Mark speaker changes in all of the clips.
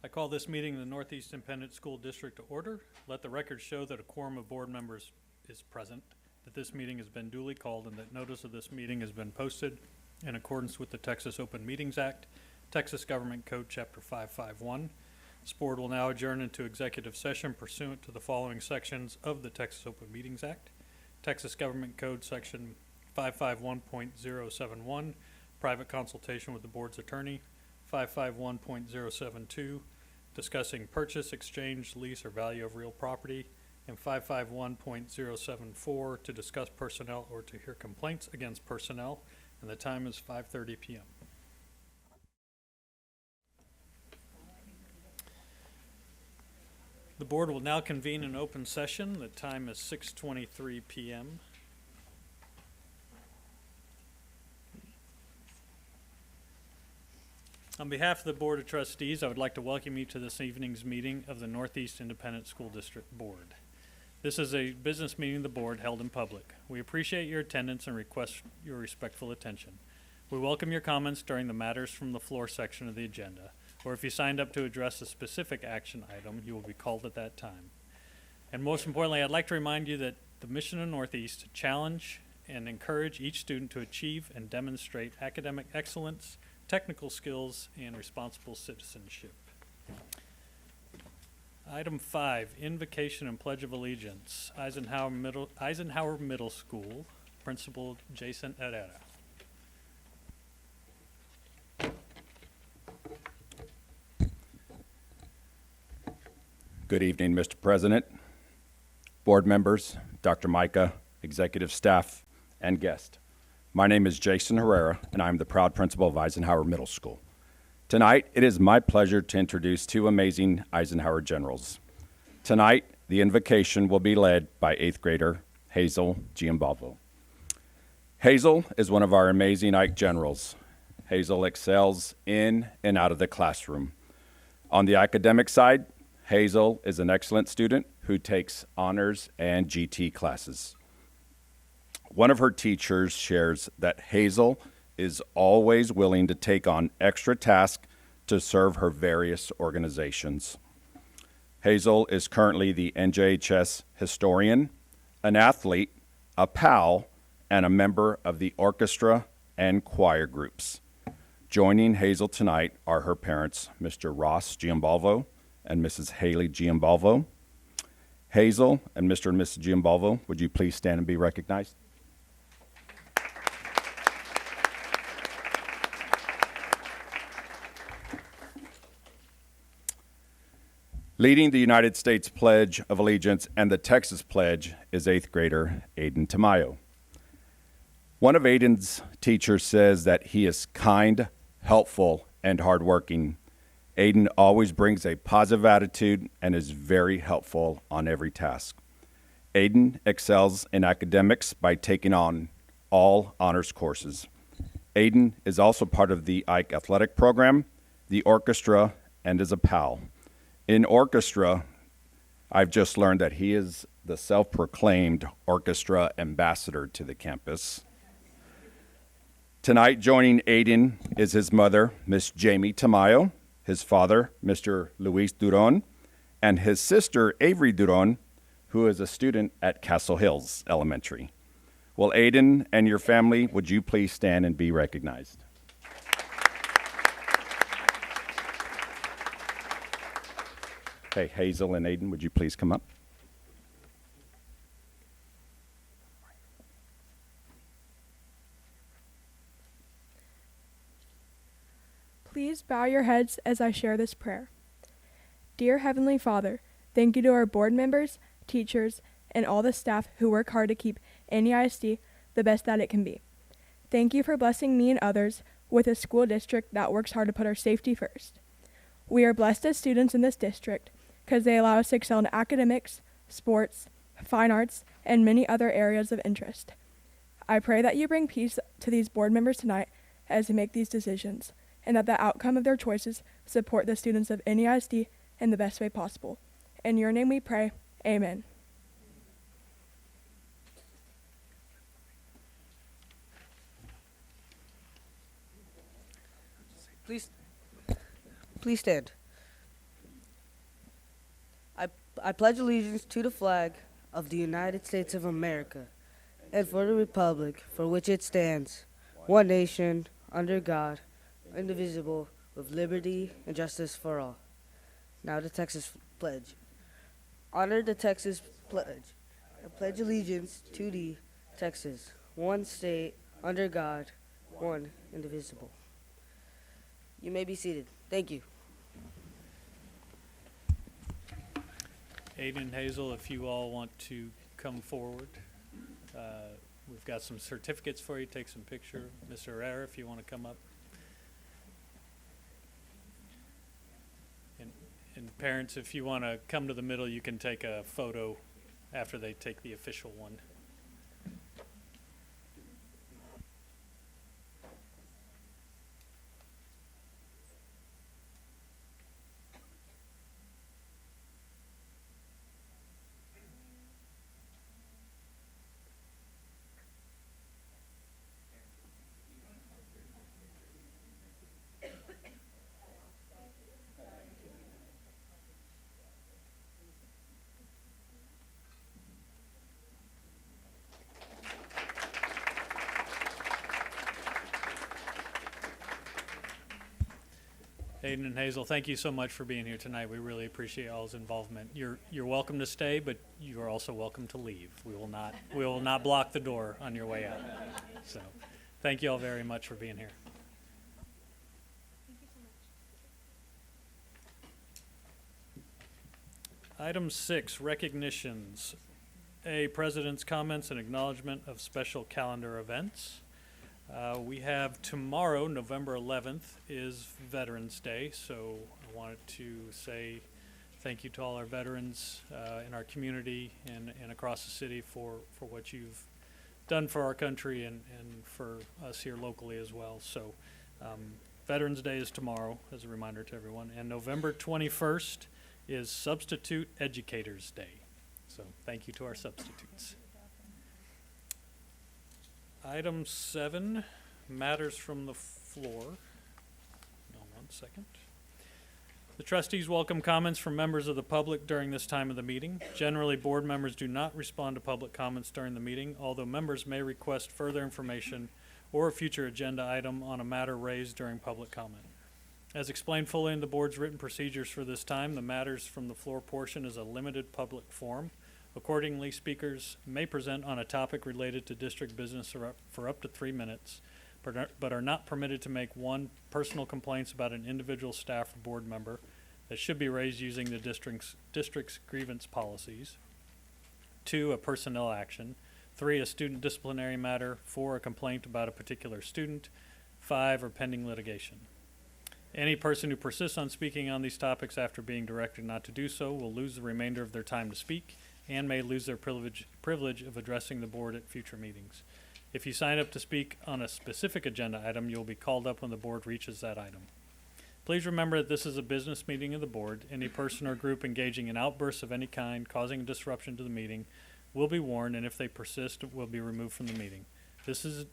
Speaker 1: I call this meeting of the Northeast Independent School District to order. Let the record show that a quorum of board members is present, that this meeting has been duly called, and that notice of this meeting has been posted in accordance with the Texas Open Meetings Act, Texas Government Code Chapter 551. This board will now adjourn into executive session pursuant to the following sections of the Texas Open Meetings Act. Texas Government Code Section 551.071, private consultation with the board's attorney. 551.072, discussing purchase, exchange, lease, or value of real property, and 551.074 to discuss personnel or to hear complaints against personnel, and the time is 5:30 p.m. The board will now convene an open session. The time is 6:23 p.m. On behalf of the Board of Trustees, I would like to welcome you to this evening's meeting of the Northeast Independent School District Board. This is a business meeting of the board held in public. We appreciate your attendance and request your respectful attention. We welcome your comments during the matters from the floor section of the agenda, or if you signed up to address a specific action item, you will be called at that time. And most importantly, I'd like to remind you that the mission of Northeast to challenge and encourage each student to achieve and demonstrate academic excellence, technical skills, and responsible citizenship. Item 5, Invocation and Pledge of Allegiance. Eisenhower Middle School, Principal Jason Herrera.
Speaker 2: Good evening, Mr. President, board members, Dr. Micah, executive staff, and guests. My name is Jason Herrera, and I'm the proud principal of Eisenhower Middle School. Tonight, it is my pleasure to introduce two amazing Eisenhower generals. Tonight, the invocation will be led by 8th grader Hazel Giambalvo. Hazel is one of our amazing Ike generals. Hazel excels in and out of the classroom. On the academic side, Hazel is an excellent student who takes honors and GT classes. One of her teachers shares that Hazel is always willing to take on extra tasks to serve her various organizations. Hazel is currently the NJHS historian, an athlete, a pal, and a member of the orchestra and choir groups. Joining Hazel tonight are her parents, Mr. Ross Giambalvo and Mrs. Haley Giambalvo. Hazel and Mr. and Mrs. Giambalvo, would you please stand and be recognized? Leading the United States Pledge of Allegiance and the Texas Pledge is 8th grader Aiden Tamayo. One of Aiden's teachers says that he is kind, helpful, and hardworking. Aiden always brings a positive attitude and is very helpful on every task. Aiden excels in academics by taking on all honors courses. Aiden is also part of the Ike Athletic Program, the orchestra, and is a pal. In orchestra, I've just learned that he is the self-proclaimed orchestra ambassador to the campus. Tonight, joining Aiden is his mother, Miss Jamie Tamayo, his father, Mr. Luis Duron, and his sister, Avery Duron, who is a student at Castle Hills Elementary. Well, Aiden and your family, would you please stand and be recognized? Okay, Hazel and Aiden, would you please come up?
Speaker 3: Please bow your heads as I share this prayer. Dear Heavenly Father, thank you to our board members, teachers, and all the staff who work hard to keep NEISD the best that it can be. Thank you for blessing me and others with a school district that works hard to put our safety first. We are blessed as students in this district because they allow us to excel in academics, sports, fine arts, and many other areas of interest. I pray that you bring peace to these board members tonight as they make these decisions, and that the outcome of their choices support the students of NEISD in the best way possible. In your name we pray, amen.
Speaker 4: Please stand. I pledge allegiance to the flag of the United States of America and for the republic for which it stands, one nation, under God, indivisible, with liberty and justice for all. Now the Texas pledge. Honor the Texas pledge. I pledge allegiance to the Texas, one state, under God, one indivisible. You may be seated. Thank you.
Speaker 1: Aiden and Hazel, if you all want to come forward, we've got some certificates for you. Take some picture. Mr. Herrera, if you want to come up. And parents, if you want to come to the middle, you can take a photo after they take the official one. Aiden and Hazel, thank you so much for being here tonight. We really appreciate y'all's involvement. You're welcome to stay, but you are also welcome to leave. We will not block the door on your way out. So, thank you all very much for being here. Item 6, recognitions. A, president's comments and acknowledgement of special calendar events. We have tomorrow, November 11th, is Veterans Day, so I wanted to say thank you to all our veterans in our community and across the city for what you've done for our country and for us here locally as well. So Veterans Day is tomorrow, as a reminder to everyone, and November 21st is Substitute Educators Day. So thank you to our substitutes. Item 7, matters from the floor. Hold on 1 second. The trustees welcome comments from members of the public during this time of the meeting. Generally, board members do not respond to public comments during the meeting, although members may request further information or a future agenda item on a matter raised during public comment. As explained fully in the board's written procedures for this time, the matters from the floor portion is a limited public forum. Accordingly, speakers may present on a topic related to district business for up to 3 minutes, but are not permitted to make 1, personal complaints about an individual staff or board member that should be raised using the district's grievance policies, 2, a personnel action, 3, a student disciplinary matter, 4, a complaint about a particular student, 5, or pending litigation. Any person who persists on speaking on these topics after being directed not to do so will lose the remainder of their time to speak and may lose their privilege of addressing the board at future meetings. If you sign up to speak on a specific agenda item, you'll be called up when the board reaches that item. Please remember that this is a business meeting of the board. Any person or group engaging in outbursts of any kind causing a disruption to the meeting will be warned, and if they persist, will be removed from the meeting. This is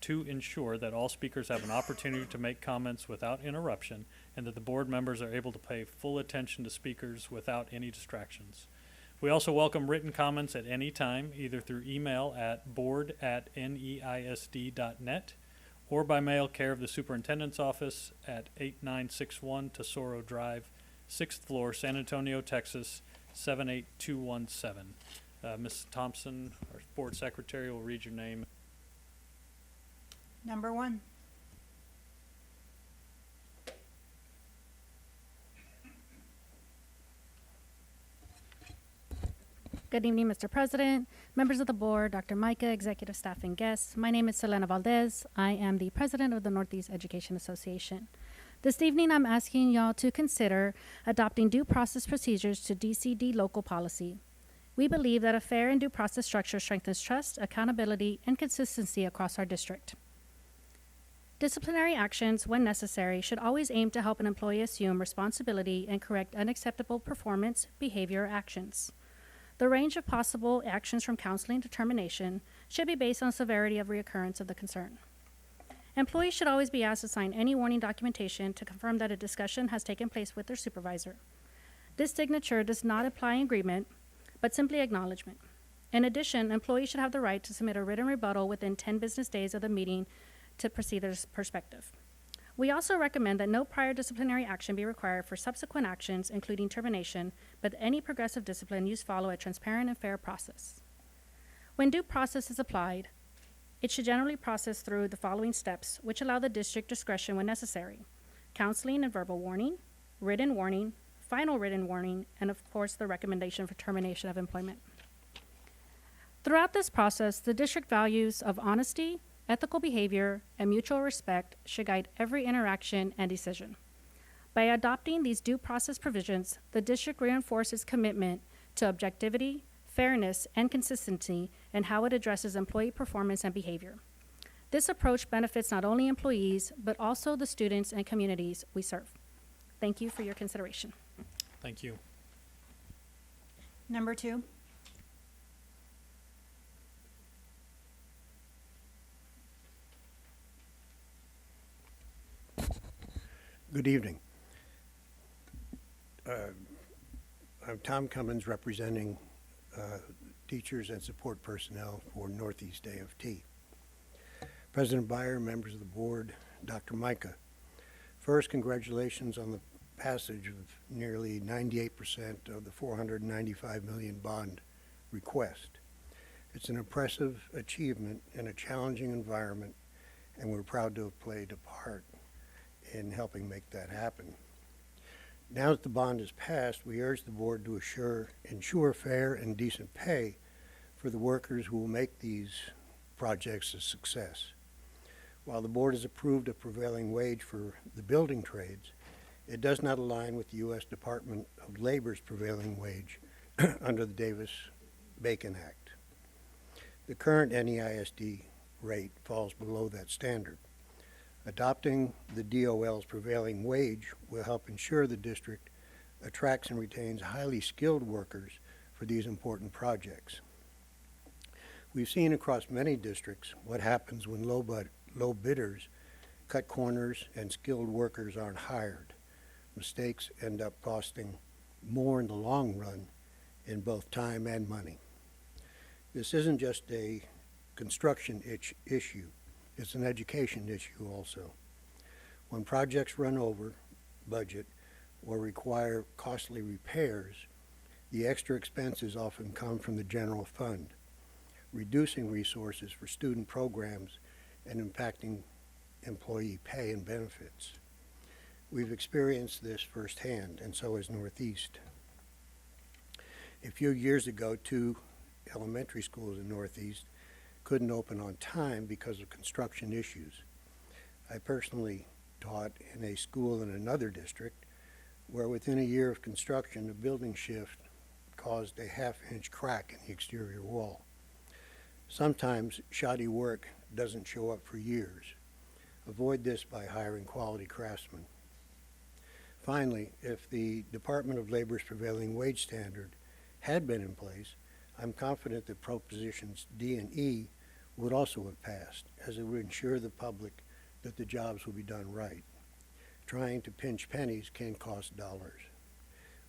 Speaker 1: to ensure that all speakers have an opportunity to make comments without interruption and that the board members are able to pay full attention to speakers without any distractions. We also welcome written comments at any time, either through email at board@neisd.net or by mail care of the superintendent's office at 8961 Tesoro Drive, 6th floor, San Antonio, Texas, 78217. Ms. Thompson, our board secretary, will read your name.
Speaker 5: Number 1.
Speaker 6: Good evening, Mr. President, members of the board, Dr. Micah, executive staff, and guests. My name is Selena Valdez. I am the president of the Northeast Education Association. This evening, I'm asking y'all to consider adopting due process procedures to DCD local policy. We believe that a fair and due process structure strengthens trust, accountability, and consistency across our district. Disciplinary actions, when necessary, should always aim to help an employee assume responsibility and correct unacceptable performance, behavior, or actions. The range of possible actions from counseling to termination should be based on severity of reoccurrence of the concern. Employees should always be asked to sign any warning documentation to confirm that a discussion has taken place with their supervisor. This signature does not imply agreement, but simply acknowledgement. In addition, employees should have the right to submit a written rebuttal within 10 business days of the meeting to proceed their perspective. We also recommend that no prior disciplinary action be required for subsequent actions, including termination, but any progressive discipline used follow a transparent and fair process. When due process is applied, it should generally process through the following steps, which allow the district discretion when necessary: counseling and verbal warning, written warning, final written warning, and of course, the recommendation for termination of employment. Throughout this process, the district values of honesty, ethical behavior, and mutual respect should guide every interaction and decision. By adopting these due process provisions, the district reinforces commitment to objectivity, fairness, and consistency in how it addresses employee performance and behavior. This approach benefits not only employees, but also the students and communities we serve. Thank you for your consideration.
Speaker 1: Thank you.
Speaker 5: Number 2.
Speaker 7: Good evening. I'm Tom Cummins, representing teachers and support personnel for Northeast AFT. President Byer, members of the board, Dr. Micah. First, congratulations on the passage of nearly 98% of the $495 million bond request. It's an impressive achievement in a challenging environment, and we're proud to have played a part in helping make that happen. Now that the bond is passed, we urge the board to ensure fair and decent pay for the workers who will make these projects a success. While the board has approved a prevailing wage for the building trades, it does not align with the U.S. Department of Labor's prevailing wage under the Davis-Bacon Act. The current NEISD rate falls below that standard. Adopting the DOL's prevailing wage will help ensure the district attracts and retains highly skilled workers for these important projects. We've seen across many districts what happens when low bidders cut corners and skilled workers aren't hired. Mistakes end up costing more in the long run in both time and money. This isn't just a construction issue. It's an education issue also. When projects run over budget or require costly repairs, the extra expenses often come from the general fund, reducing resources for student programs and impacting employee pay and benefits. We've experienced this firsthand, and so has Northeast. A few years ago, 2 elementary schools in Northeast couldn't open on time because of construction issues. I personally taught in a school in another district where within a year of construction, a building shift caused a half-inch crack in the exterior wall. Sometimes shoddy work doesn't show up for years. Avoid this by hiring quality craftsmen. Finally, if the Department of Labor's prevailing wage standard had been in place, I'm confident that Propositions D and E would also have passed, as it would ensure the public that the jobs will be done right. Trying to pinch pennies can cost dollars.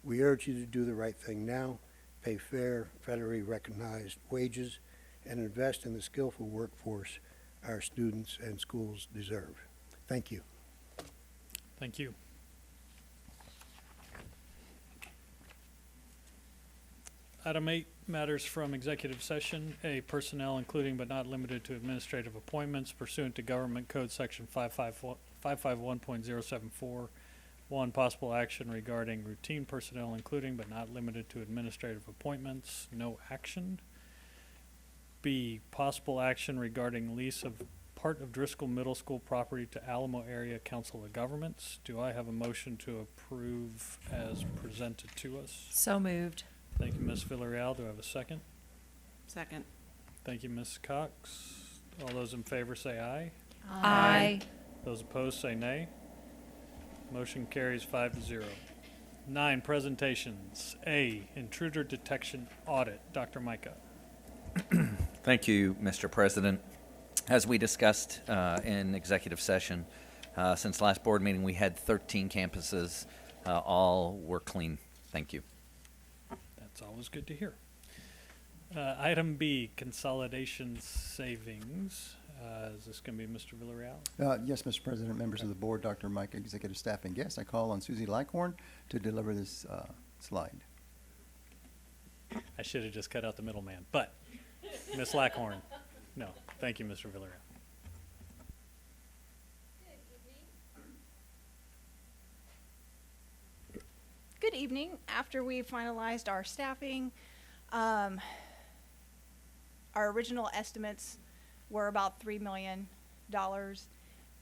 Speaker 7: We urge you to do the right thing now, pay fair, federally recognized wages, and invest in the skillful workforce our students and schools deserve. Thank you.
Speaker 1: Thank you. Item 8, matters from executive session. A, personnel including but not limited to administrative appointments pursuant to Government Code Section 551.074. 1, possible action regarding routine personnel including but not limited to administrative appointments. No action. B, possible action regarding lease of part of Driscoll Middle School property to Alamo Area Council of Governments. Do I have a motion to approve as presented to us?
Speaker 5: So moved.
Speaker 1: Thank you, Ms. Villarreal. Do I have a second?
Speaker 5: Second.
Speaker 1: Thank you, Ms. Cox. All those in favor say aye.
Speaker 5: Aye.
Speaker 1: Those opposed say nay. Motion carries 5-0. 9, presentations. A, intruder detection audit. Dr. Micah.
Speaker 8: Thank you, Mr. President. As we discussed in executive session, since last board meeting, we had 13 campuses. All were clean. Thank you.
Speaker 1: That's always good to hear. Item B, consolidation savings. Is this going to be Mr. Villarreal?
Speaker 9: Yes, Mr. President, members of the board, Dr. Mike, executive staff, and guests, I call on Susie Lycorn to deliver this slide.
Speaker 1: I should have just cut out the middleman, but Ms. Lackhorn. No, thank you, Mr. Villarreal.
Speaker 10: Good evening. After we finalized our staffing, our original estimates were about $3 million.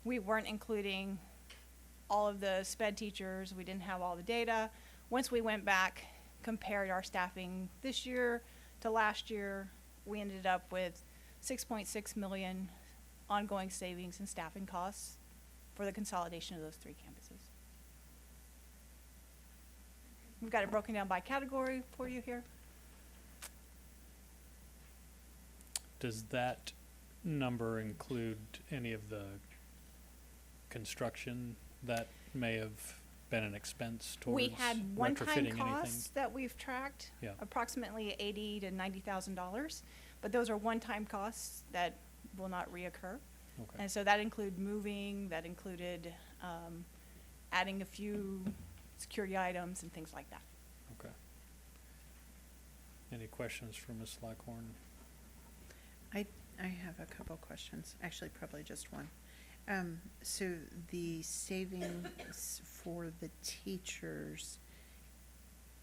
Speaker 10: We weren't including all of the sped teachers. We didn't have all the data. Once we went back, compared our staffing this year to last year, we ended up with 6.6 million ongoing savings in staffing costs for the consolidation of those 3 campuses. We've got it broken down by category for you here.
Speaker 1: Does that number include any of the construction that may have been an expense towards
Speaker 10: We had
Speaker 1: retrofitting
Speaker 10: one-time
Speaker 1: anything?
Speaker 10: costs that we've tracked,
Speaker 1: Yeah.
Speaker 10: approximately $80,000 to $90,000, but those are one-time costs that will not reoccur.
Speaker 1: Okay.
Speaker 10: And so that included moving, that included adding a few security items and things like that.
Speaker 1: Okay. Any questions for Ms. Lackhorn?
Speaker 5: I have a couple questions, actually probably just one. So the savings for the teachers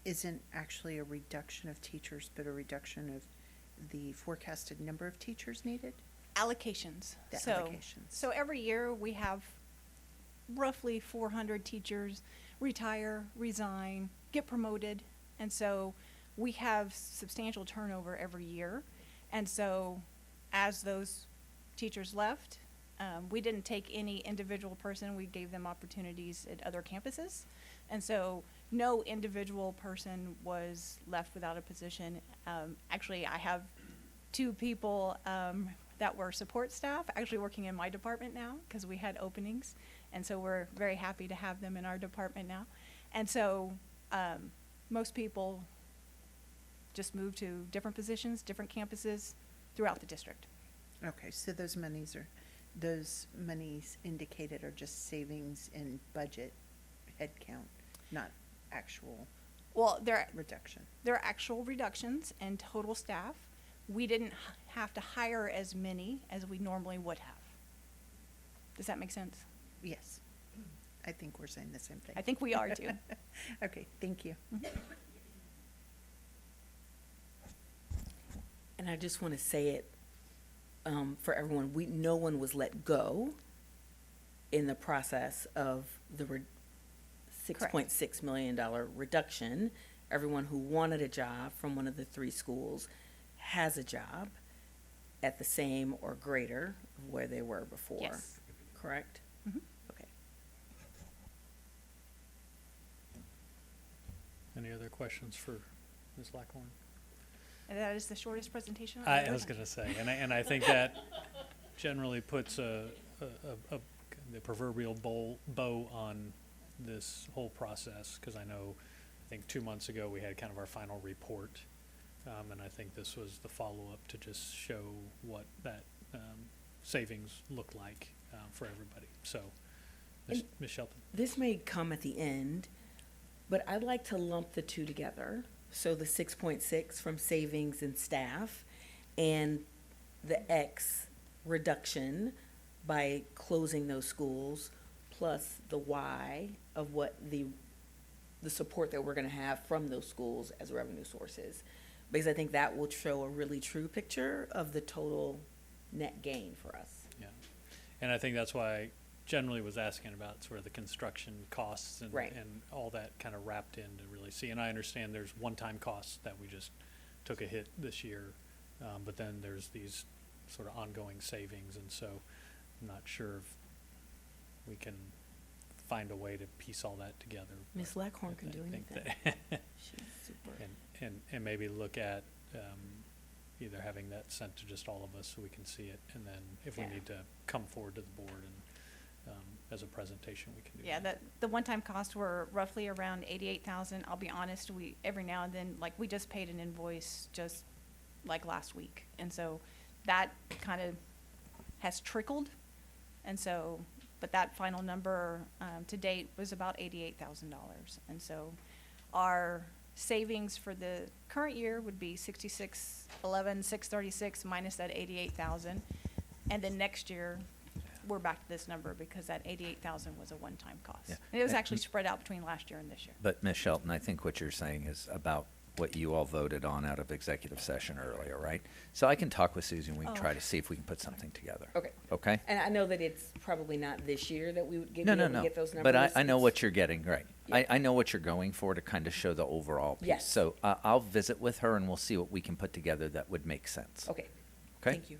Speaker 5: isn't actually a reduction of teachers, but a reduction of the forecasted number of teachers needed?
Speaker 10: Allocations.
Speaker 5: The
Speaker 10: So
Speaker 5: allocations.
Speaker 10: every year we have roughly 400 teachers retire, resign, get promoted, and so we have substantial turnover every year. And so as those teachers left, we didn't take any individual person. We gave them opportunities at other campuses. And so no individual person was left without a position. Actually, I have 2 people that were support staff actually working in my department now because we had openings. And so we're very happy to have them in our department now. And so most people just moved to different positions, different campuses throughout the district.
Speaker 5: Okay, so those monies indicated are just savings in budget headcount, not actual
Speaker 10: Well, they're
Speaker 5: reduction.
Speaker 10: actual reductions in total staff. We didn't have to hire as many as we normally would have. Does that make sense?
Speaker 5: Yes, I think we're saying the same thing.
Speaker 10: I think we are too.
Speaker 5: Okay, thank you.
Speaker 11: And I just want to say it for everyone. No one was let go in the process of the $6.6 million reduction. Everyone who wanted a job from one of the 3 schools has a job at the same or greater of where they were before.
Speaker 10: Yes.
Speaker 11: Correct?
Speaker 10: Mhm.
Speaker 11: Okay.
Speaker 1: Any other questions for Ms. Lackhorn?
Speaker 10: And that is the shortest presentation.
Speaker 1: I was going to say, and I think that generally puts the proverbial bow on this whole process, because I think 2 months ago we had kind of our final report, and I think this was the follow-up to just show what that savings look like for everybody. So, Ms. Shelton.
Speaker 11: This may come at the end, but I'd like to lump the 2 together. So the 6.6 from savings and staff and the X reduction by closing those schools, plus the Y of what the support that we're going to have from those schools as revenue sources. Because I think that will show a really true picture of the total net gain for us.
Speaker 1: Yeah, and I think that's why I generally was asking about sort of the construction costs and,
Speaker 11: Right.
Speaker 1: and all that kind of wrapped in to really see. And I understand there's one-time costs that we just took a hit this year, but then there's these sort of ongoing savings, and so I'm not sure if we can find a way to piece all that together.
Speaker 11: Miss
Speaker 1: but
Speaker 11: Lackhorn
Speaker 1: I
Speaker 11: can do
Speaker 1: think
Speaker 11: anything.
Speaker 1: that-
Speaker 11: She's super.
Speaker 1: and maybe look at either having that sent to just all of us so we can see it, and then if we
Speaker 11: Yeah.
Speaker 1: need to come forward to the board as a presentation, we can do
Speaker 10: Yeah,
Speaker 1: that.
Speaker 10: the one-time costs were roughly around 88,000. I'll be honest, every now and then, like, we just paid an invoice just like last week. And so that kind of has trickled. And so, but that final number, to date was about $88,000. And so our savings for the current year would be 636 minus that 88,000. And then next year, we're back to this number because that 88,000 was a one-time cost.
Speaker 8: Yeah.
Speaker 10: And it was actually spread out between last year and this year.
Speaker 8: But Ms. Shelton, I think what you're saying is about what you all voted on out of executive session earlier, right? So I can talk with Susan, we can try to see if we can put something together.
Speaker 11: Okay.
Speaker 8: Okay?
Speaker 11: And I know that it's probably not this year that we would be
Speaker 8: No,
Speaker 11: able to
Speaker 8: no.
Speaker 11: get those numbers.
Speaker 8: But I know
Speaker 11: It's-
Speaker 8: what you're getting, right.
Speaker 11: Yeah.
Speaker 8: I know what you're going for to kind of show the overall piece.
Speaker 11: Yes.
Speaker 8: So I'll visit with her and we'll see what we can put together that would make sense.
Speaker 11: Okay.
Speaker 8: Okay?
Speaker 11: Thank you.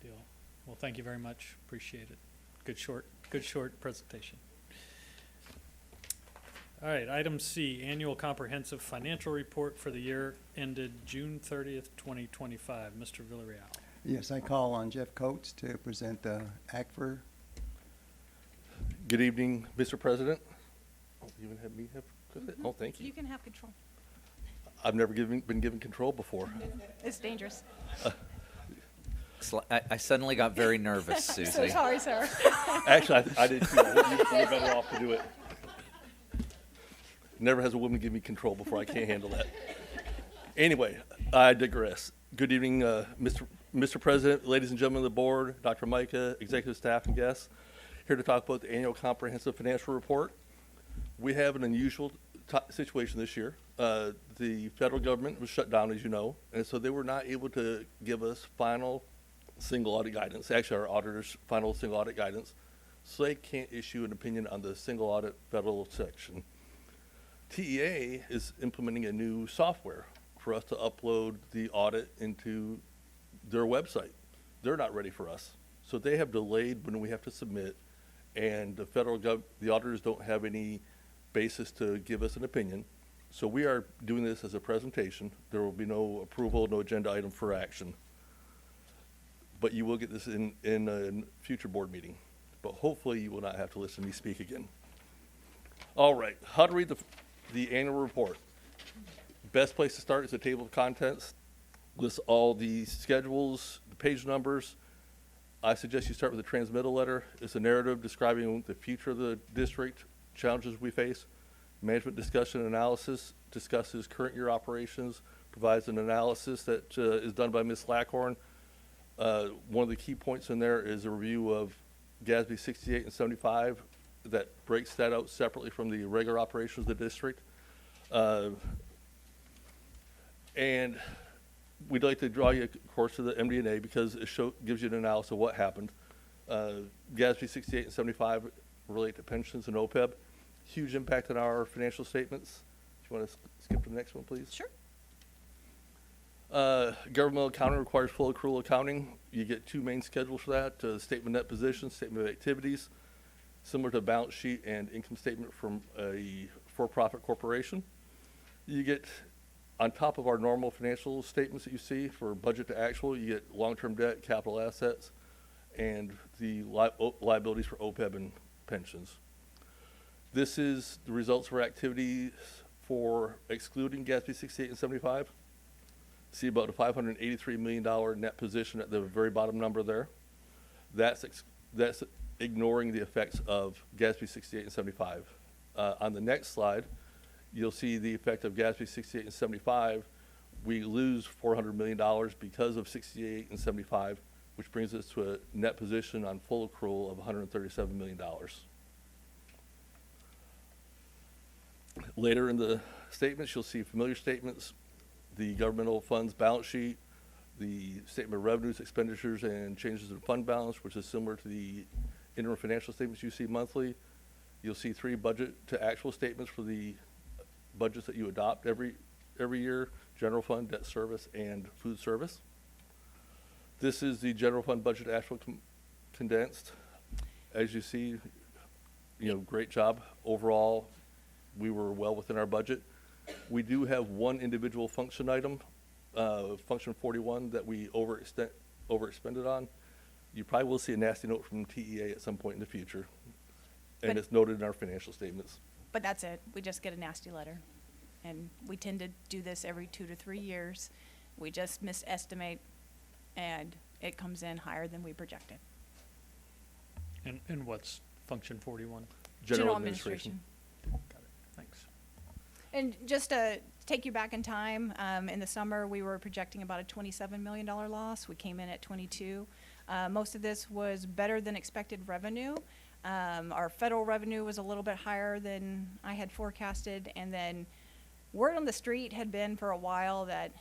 Speaker 1: Good deal. Well, thank you very much. Appreciate it. Good short presentation. All right, item C, annual comprehensive financial report for the year ended June 30th, 2025. Mr. Villarreal.
Speaker 9: Yes, I call on Jeff Coates to present the ACFR.
Speaker 12: Good evening, Mr. President. Oh, you even have me have, oh, thank
Speaker 10: You
Speaker 12: you.
Speaker 10: can have control.
Speaker 12: I've never been given control before.
Speaker 10: It's dangerous.
Speaker 8: I suddenly got very nervous,
Speaker 10: So
Speaker 8: Susie.
Speaker 10: sorry, sir.
Speaker 12: Actually, I did too. You're better off to do it. Never has a woman give me control before. I can't handle that. Anyway, I digress. Good evening, Mr. President, ladies and gentlemen of the board, Dr. Micah, executive staff, and guests. Here to talk about the annual comprehensive financial report. We have an unusual situation this year. The federal government was shut down, as you know, and so they were not able to give us final single audit guidance. Actually, our auditors' final single audit guidance, so they can't issue an opinion on the single audit federal section. TEA is implementing a new software for us to upload the audit into their website. They're not ready for us, so they have delayed when we have to submit, and the auditors don't have any basis to give us an opinion. So we are doing this as a presentation. There will be no approval, no agenda item for action. But you will get this in a future board meeting. But hopefully you will not have to listen to me speak again. All right, how to read the annual report. Best place to start is the table of contents. Lists all the schedules, the page numbers. I suggest you start with the transmittal letter. It's a narrative describing the future of the district, challenges we face. Management discussion and analysis discusses current year operations, provides an analysis that is done by Ms. Lackhorn. One of the key points in there is a review of GASB 68 and 75 that breaks that out separately from the regular operations of the district. And we'd like to draw you, of course, to the MD&A because it gives you an analysis of what happened. GASB 68 and 75 relate to pensions and OPEB. Huge impact on our financial statements. If you want to skip to the next one, please.
Speaker 10: Sure.
Speaker 12: Governmental accounting requires full accrual accounting. You get two main schedules for that, statement of net position, statement of activities, similar to a balance sheet and income statement from a for-profit corporation. You get, on top of our normal financial statements that you see for budget to actual, you get long-term debt, capital assets, and the liabilities for OPEB and pensions. This is the results of our activities for excluding GASB 68 and 75. See about a $583 million net position at the very bottom number there. That's ignoring the effects of GASB 68 and 75. On the next slide, you'll see the effect of GASB 68 and 75. We lose $400 million because of 68 and 75, which brings us to a net position on full accrual of $137 million. Later in the statements, you'll see familiar statements, the governmental funds balance sheet, the statement of revenues, expenditures, and changes in fund balance, which is similar to the interim financial statements you see monthly. You'll see 3 budget to actual statements for the budgets that you adopt every year: general fund, debt service, and food service. This is the general fund budget actual condensed. As you see, great job overall. We were well within our budget. We do have one individual function item, function 41, that we overexpended on. You probably will see a nasty note from TEA at some point in the future, and
Speaker 10: But-
Speaker 12: it's noted in our financial statements.
Speaker 10: But that's it. We just get a nasty letter. And we tend to do this every 2 to 3 years. We just misestimate, and it comes in higher than we projected.
Speaker 1: And what's function 41?
Speaker 12: General administration.
Speaker 1: Got it, thanks.
Speaker 10: And just to take you back in time, in the summer, we were projecting about a $27 million loss. We came in at 22. Most of this was better than expected revenue. Our federal revenue was a little bit higher than I had forecasted. And then word on the street had been for a while that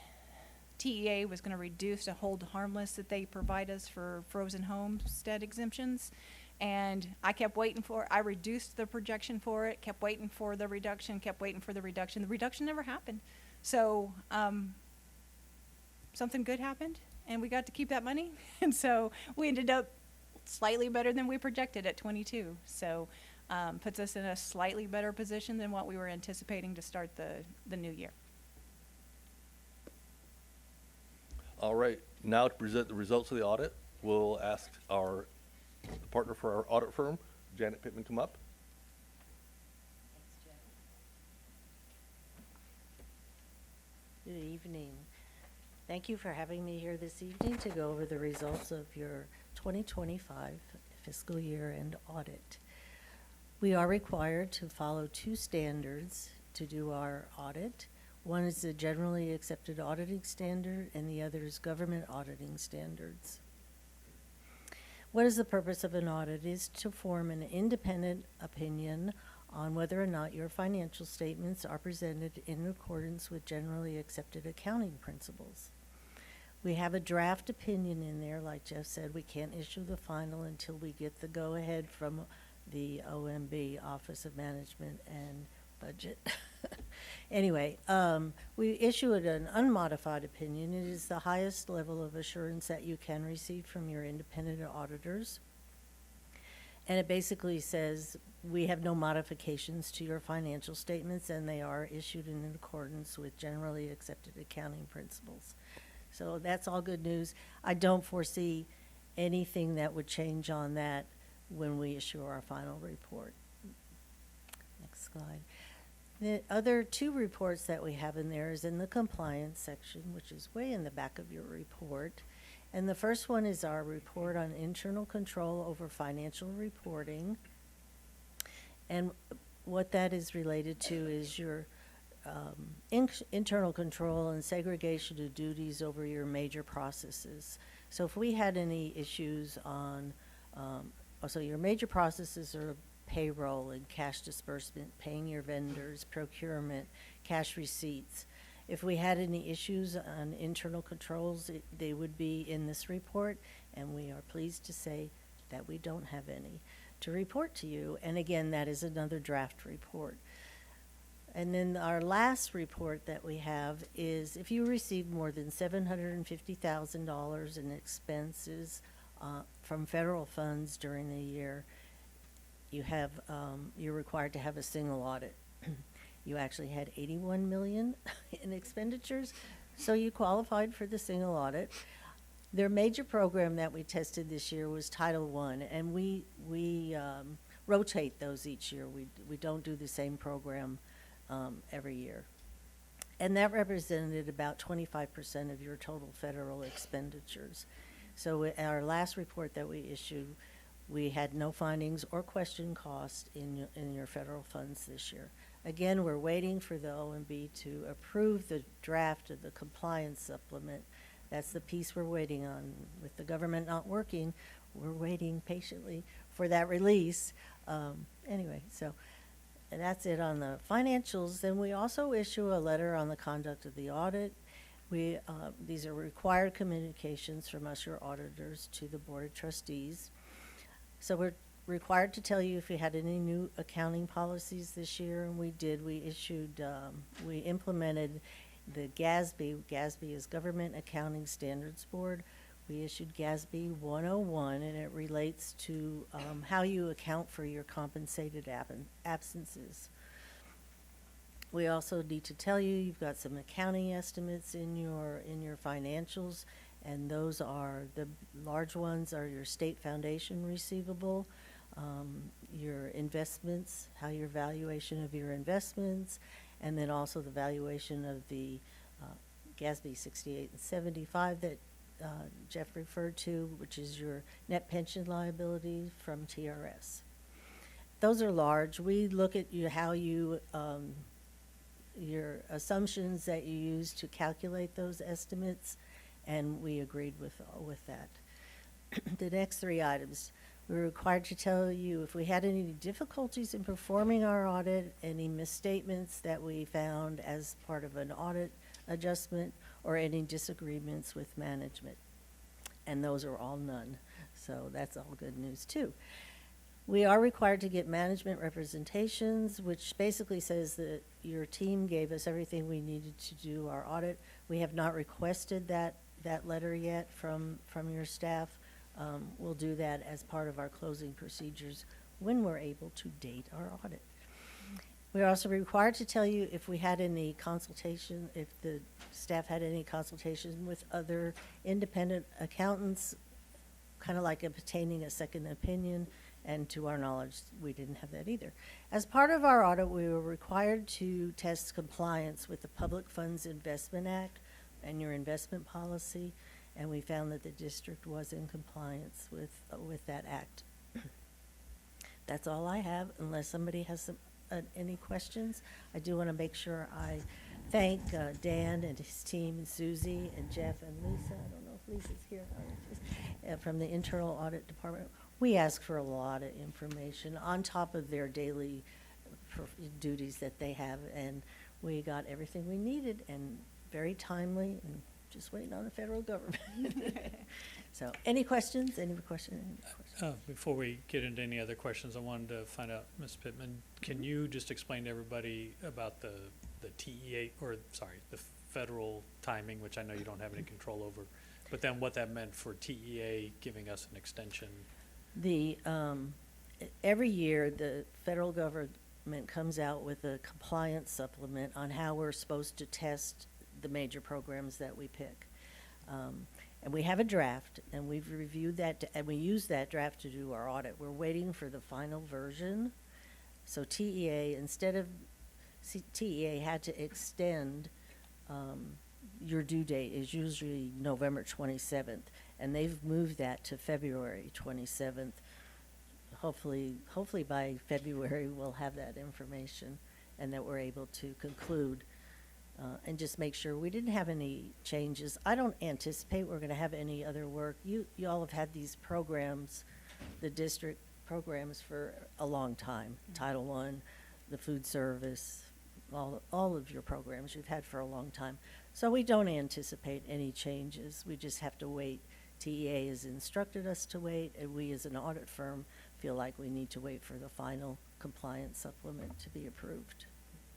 Speaker 10: TEA was going to reduce the hold harmless that they provide us for frozen homestead exemptions. And I kept waiting I reduced the projection for it, kept waiting for the reduction, kept waiting for the reduction. The reduction never happened. So something good happened, and we got to keep that money. And so we ended up slightly better than we projected at 22. So puts us in a slightly better position than what we were anticipating to start the new year.
Speaker 12: All right, now to present the results of the audit, we'll ask our partner for our audit firm, Janet Pittman, come up.
Speaker 13: Good evening. Thank you for having me here this evening to go over the results of your 2025 fiscal year end audit. We are required to follow 2 standards to do our audit. One is the generally accepted auditing standard, and the other is government auditing standards. What is the purpose of an audit? It is to form an independent opinion on whether or not your financial statements are presented in accordance with generally accepted accounting principles. We have a draft opinion in there. Like Jeff said, we can't issue the final until we get the go-ahead from the OMB, Office of Management and Budget. Anyway, we issued an unmodified opinion. It is the highest level of assurance that you can receive from your independent auditors. And it basically says we have no modifications to your financial statements, and they are issued in accordance with generally accepted accounting principles. So that's all good news. I don't foresee anything that would change on that when we issue our final report. Next slide. The other 2 reports that we have in there is in the compliance section, which is way in the back of your report. And the first one is our report on internal control over financial reporting. And what that is related to is your internal control and segregation of duties over your major processes. So if we had any issues on, so your major processes are payroll and cash disbursement, paying your vendors, procurement, cash receipts. If we had any issues on internal controls, they would be in this report, and we are pleased to say that we don't have any to report to you. And again, that is another draft report. And then our last report that we have is if you receive more than $750,000 in expenses from federal funds during the year, you're required to have a single audit. You actually had 81 million in expenditures, so you qualified for the single audit. Their major program that we tested this year was Title I, and we rotate those each year. We don't do the same program every year. And that represented about 25% of your total federal expenditures. So our last report that we issued, we had no findings or question cost in your federal funds this year. Again, we're waiting for the OMB to approve the draft of the compliance supplement. That's the piece we're waiting on. With the government not working, we're waiting patiently for that release. Anyway, so and that's it on the financials. Then we also issue a letter on the conduct of the audit. These are required communications from us, your auditors, to the Board of Trustees. So we're required to tell you if we had any new accounting policies this year, and we did. We implemented the GASB. GASB is Government Accounting Standards Board. We issued GASB 101, and it relates to how you account for your compensated absences. We also need to tell you you've got some accounting estimates in your financials, And those are, the large ones are your state foundation receivable, your investments, how your valuation of your investments, and then also the valuation of the GASB 68 and 75 that Jeff referred to, which is your net pension liability from TRS. Those are large. We look at how you, your assumptions that you use to calculate those estimates, and we agreed with that. The next three items, we were required to tell you if we had any difficulties in performing our audit, any misstatements that we found as part of an audit adjustment, or any disagreements with management. And those are all none. So that's all good news too. We are required to get management representations, which basically says that your team gave us everything we needed to do our audit. We have not requested that letter yet from your staff. We'll do that as part of our closing procedures when we're able to date our audit. We're also required to tell you if we had any consultation, if the staff had any consultation with other independent accountants, kind of like obtaining a second opinion, and to our knowledge, we didn't have that either. As part of our audit, we were required to test compliance with the Public Funds Investment Act and your investment policy, and we found that the district was in compliance with that act. That's all I have, unless somebody has any questions. I do want to make sure I thank Dan and his team, and Susie and Jeff and Lisa. I don't know if Lisa's here. From the Internal Audit Department. We ask for a lot of information on top of their daily duties that they have, and we got everything we needed, and very timely, and just waiting on the federal government. So, any questions?
Speaker 1: Before we get into any other questions, I wanted to find out, Ms. Pittman, can you just explain to everybody about the TEA, or sorry, the federal timing, which I know you don't have any control over, but then what that meant for TEA giving us an extension?
Speaker 13: Every year, the federal government comes out with a compliance supplement on how we're supposed to test the major programs that we pick. And we have a draft, and we've reviewed that, and we use that draft to do our audit. We're waiting for the final version. So TEA, TEA had to extend, your due date is usually November 27th, and they've moved that to February 27th. Hopefully by February we'll have that information, and that we're able to conclude and just make sure we didn't have any changes. I don't anticipate we're going to have any other work. You all have had these programs, the district programs, for a long time. Title I, the food service, all of your programs you've had for a long time. So we don't anticipate any changes. We just have to wait. TEA has instructed us to wait, and we as an audit firm feel like we need to wait for the final compliance supplement to be approved.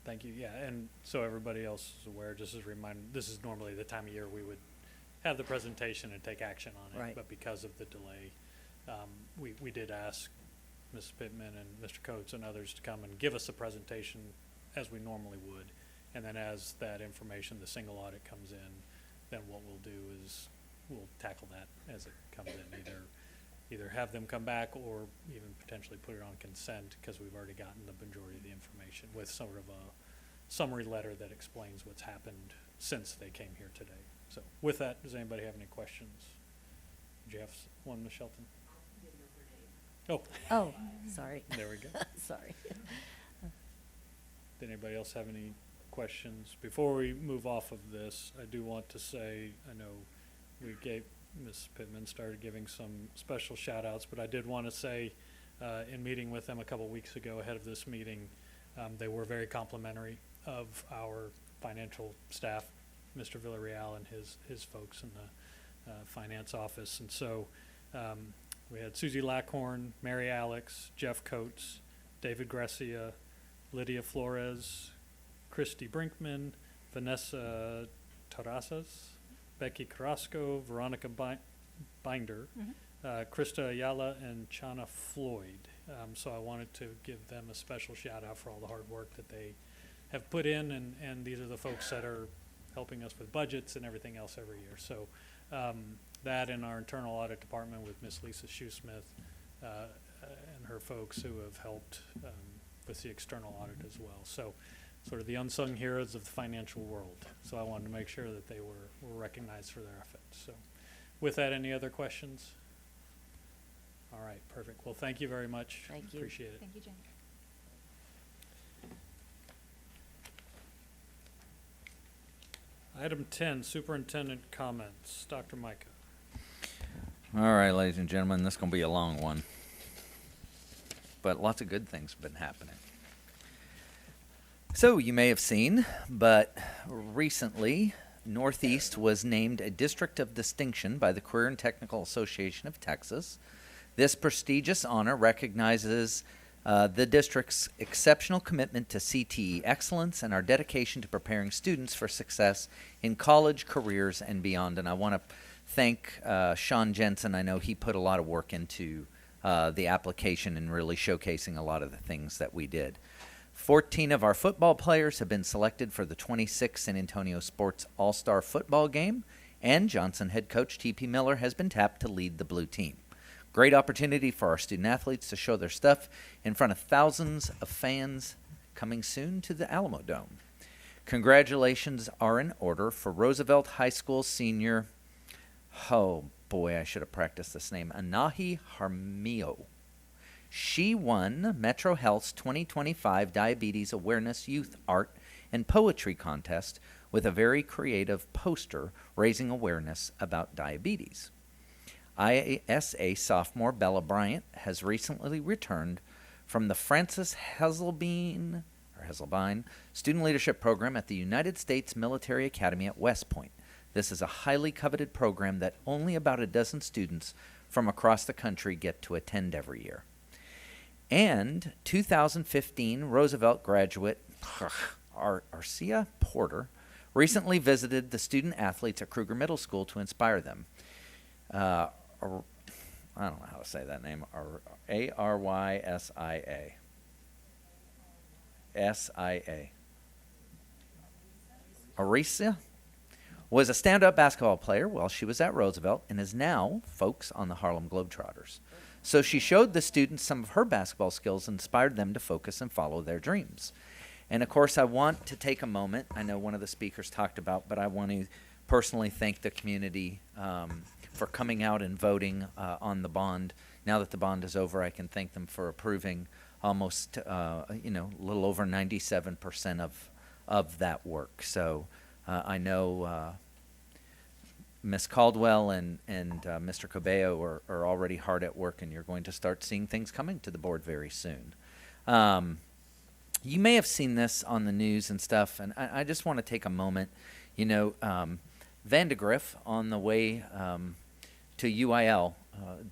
Speaker 1: Thank you. Yeah, and so everybody else is aware, just as a reminder, this is normally the time of year we would have the presentation and take action on it.
Speaker 13: Right.
Speaker 1: But because of the delay, we did ask Ms. Pittman and Mr. Coates and others to come and give us a presentation as we normally would. And then as that information, the single audit comes in, then what we'll do is we'll tackle that as it comes in. Either have them come back or even potentially put it on consent, because we've already gotten the majority of the information with sort of a summary letter that explains what's happened since they came here today. So with that, does anybody have any questions? Did you have one, Ms. Shelton?
Speaker 13: Oh, sorry.
Speaker 1: There we go.
Speaker 13: Sorry.
Speaker 1: Did anybody else have any questions? Before we move off of this, I do want to say, I know we gave, Ms. Pittman started giving some special shout outs, but I did want to say, in meeting with them a couple weeks ago ahead of this meeting, they were very complimentary of our financial staff, Mr. Villarreal and his folks in the finance office. And so we had Susie Lackhorn, Mary Alex, Jeff Coates, David Gracia, Lydia Flores, Christy Brinkman, Vanessa Terrazas, Becky Carrasco, Veronica Binder, Krista Ayala, and Chana Floyd. So I wanted to give them a special shout out for all the hard work that they have put in, and these are the folks that are helping us with budgets and everything else every year. So That and our internal audit department with Miss Lisa Shoesmith and her folks who have helped with the external audit as well. So sort of the unsung heroes of the financial world. So I wanted to make sure that they were recognized for their efforts. So with that, any other questions? All right, perfect. Well, thank you very much.
Speaker 13: Thank you.
Speaker 1: Appreciate it.
Speaker 10: Thank you, Jenny.
Speaker 1: Item 10, superintendent comments. Dr. Micah.
Speaker 8: All right, ladies and gentlemen, this is going to be a long one. But lots of good things have been happening. So you may have seen, but recently, Northeast was named a District of Distinction by the Career and Technical Association of Texas. This prestigious honor recognizes the district's exceptional commitment to CTE excellence and our dedication to preparing students for success in college, careers, and beyond. And I want to thank Sean Jensen. I know he put a lot of work into the application and really showcasing a lot of the things that we did. 14 of our football players have been selected for the 26th San Antonio Sports All-Star Football Game, and Johnson head coach T.P. Miller has been tapped to lead the blue team. Great opportunity for our student athletes to show their stuff in front of thousands of fans coming soon to the Alamo Dome. Congratulations are in order for Roosevelt High School senior, oh boy, I should have practiced this name, Anahi Harmio. She won Metro Health's 2025 Diabetes Awareness Youth Art and Poetry Contest with a very creative poster raising awareness about diabetes. ISA sophomore Bella Bryant has recently returned from the Francis Hesselbein Student Leadership Program at the United States Military Academy at West Point. This is a highly coveted program that only about a dozen students from across the country get to attend every year. And 2015 Roosevelt graduate Arcia Porter recently visited the student athletes at Kruger Middle School to inspire them. I don't know how to say that name. ArYsia. SIA. Arisia was a stand-up basketball player while she was at Roosevelt and is now, folks, on the Harlem Globetrotters. So she showed the students some of her basketball skills and inspired them to focus and follow their dreams. And, of course, I want to take a moment. I know one of the speakers talked about, but I want to personally thank the community for coming out and voting on the bond. Now that the bond is over, I can thank them for approving almost, a little over 97% of that work. So I know Ms. Caldwell and Mr. Cabello are already hard at work, and you're going to start seeing things coming to the board very soon. You may have seen this on the news and stuff, and I just want to take a moment. Vandegrift on the way to UIL,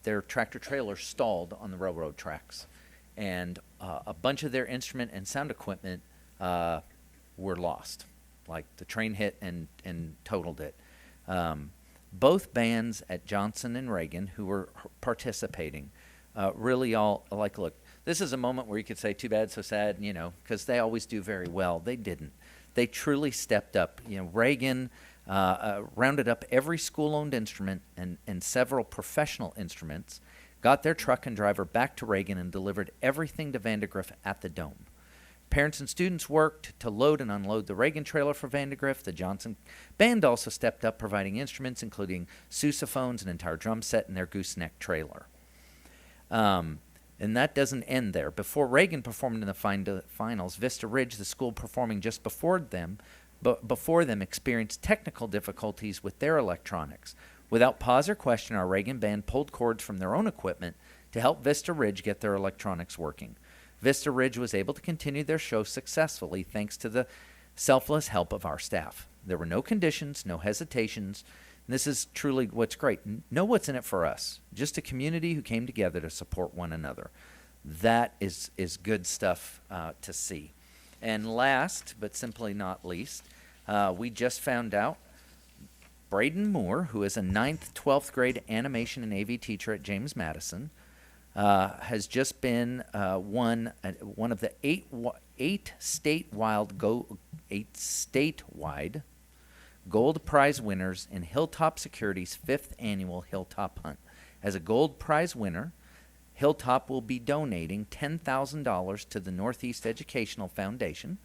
Speaker 8: their tractor trailer stalled on the railroad tracks, and a bunch of their instrument and sound equipment were lost. Like the train hit and totaled it. Both bands at Johnson and Reagan who were participating really all look, this is a moment where you could say too bad, so sad, because they always do very well. They didn't. They truly stepped up. Reagan rounded up every school-owned instrument and several professional instruments, got their truck and driver back to Reagan and delivered everything to Vandegrift at the Dome. Parents and students worked to load and unload the Reagan trailer for Vandegrift. The Johnson band also stepped up, providing instruments including sousaphones, an entire drum set, and their gooseneck trailer. And that doesn't end there. Before Reagan performed in the finals, Vista Ridge, the school performing just before them, experienced technical difficulties with their electronics. Without pause or question, our Reagan band pulled cords from their own equipment to help Vista Ridge get their electronics working. Vista Ridge was able to continue their show successfully thanks to the selfless help of our staff. There were no conditions, no hesitations. And this is truly what's great. Know what's in it for us. Just a community who came together to support one another. That is good stuff to see. And last, but simply not least, we just found out Braden Moore, who is a 9th, 12th grade animation and AV teacher at James Madison, has just been one of the eight statewide gold prize winners in Hilltop Security's 5th annual Hilltop Hunt. As a gold prize winner, Hilltop will be donating $10,000 to the Northeast Educational Foundation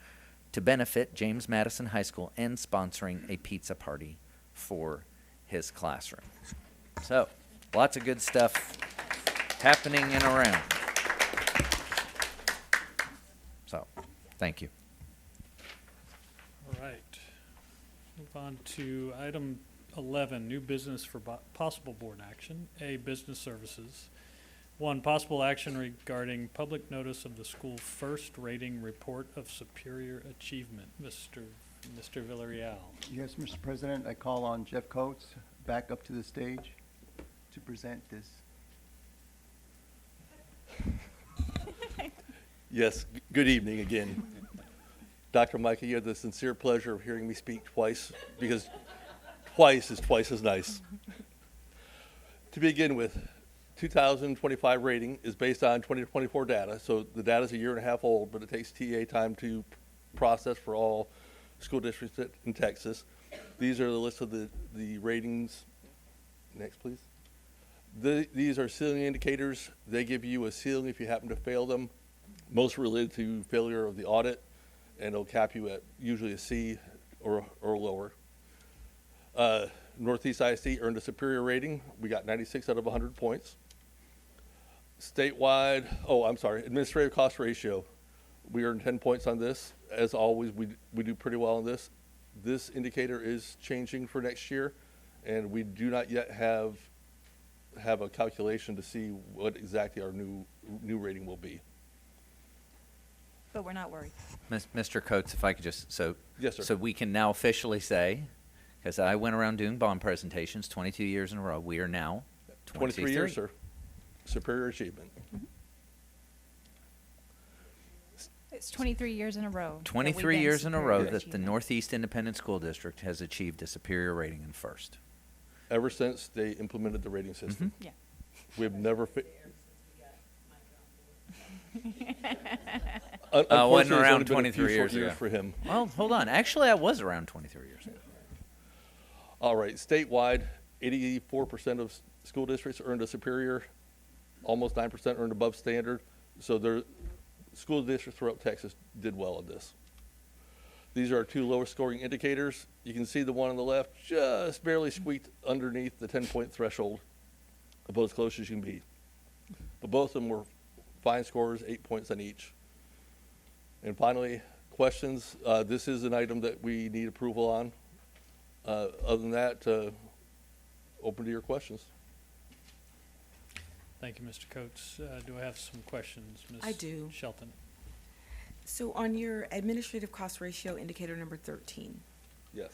Speaker 8: to benefit James Madison High School and sponsoring a pizza party for his classroom. So, lots of good stuff happening and around. So, thank you.
Speaker 1: All right. Move on to item 11, new business for possible board action. A, business services. 1, possible action regarding public notice of the school first rating report of superior achievement. Mr. Villarreal.
Speaker 9: Yes, Mr. President, I call on Jeff Coates back up to the stage to present this.
Speaker 12: Yes, good evening again. Dr. Micah, you have the sincere pleasure of hearing me speak twice, because twice is twice as nice. To begin with, 2025 rating is based on 2024 data, so the data is a year and a half old, but it takes TA time to process for all school districts in Texas. These are the list of the ratings. Next, please. These are ceiling indicators. They give you a ceiling if you happen to fail them, most related to failure of the audit, and it'll cap you at usually a C or lower. Northeast ISD earned a superior rating. We got 96 out of 100 points. Statewide, administrative cost ratio. We earned 10 points on this. As always, we do pretty well on this. This indicator is changing for next year, and we do not yet have a calculation to see what exactly our new rating will be.
Speaker 10: But we're not worried.
Speaker 8: Mr. Coates, if I could just,
Speaker 12: Yes, sir.
Speaker 8: So we can now officially say, because I went around doing bond presentations 22 years in a row, we are now
Speaker 12: 23 years, sir. Superior achievement.
Speaker 10: It's 23 years in a row. that we've
Speaker 8: 23
Speaker 10: been
Speaker 8: year in a row
Speaker 10: superior
Speaker 8: that the
Speaker 10: achievement.
Speaker 8: Northeast Independent School District has achieved a superior rating in first.
Speaker 12: Ever since they implemented the rating system.
Speaker 10: Yeah.
Speaker 12: We've never
Speaker 8: I wasn't
Speaker 12: Unfortunately, it's
Speaker 8: around
Speaker 12: only been a
Speaker 8: 23
Speaker 12: few short
Speaker 8: years ago.
Speaker 12: for him.
Speaker 8: Well, hold on. Actually, I was around 23 years ago.
Speaker 12: All right, statewide, 84% of school districts earned a superior, almost 9% earned above standard. So their school districts throughout Texas did well on this. These are our two lowest scoring indicators. You can see the one on the left just barely squeaked underneath the 10-point threshold, about as close as you can be. But both of them were fine scores, 8 points on each. And finally, questions. This is an item that we need approval on. Other than that, open to your questions.
Speaker 1: Thank you, Mr. Coates. Do I have some questions, Ms.
Speaker 11: I do.
Speaker 1: Shelton?
Speaker 11: So on your administrative cost ratio indicator number 13,
Speaker 12: Yes.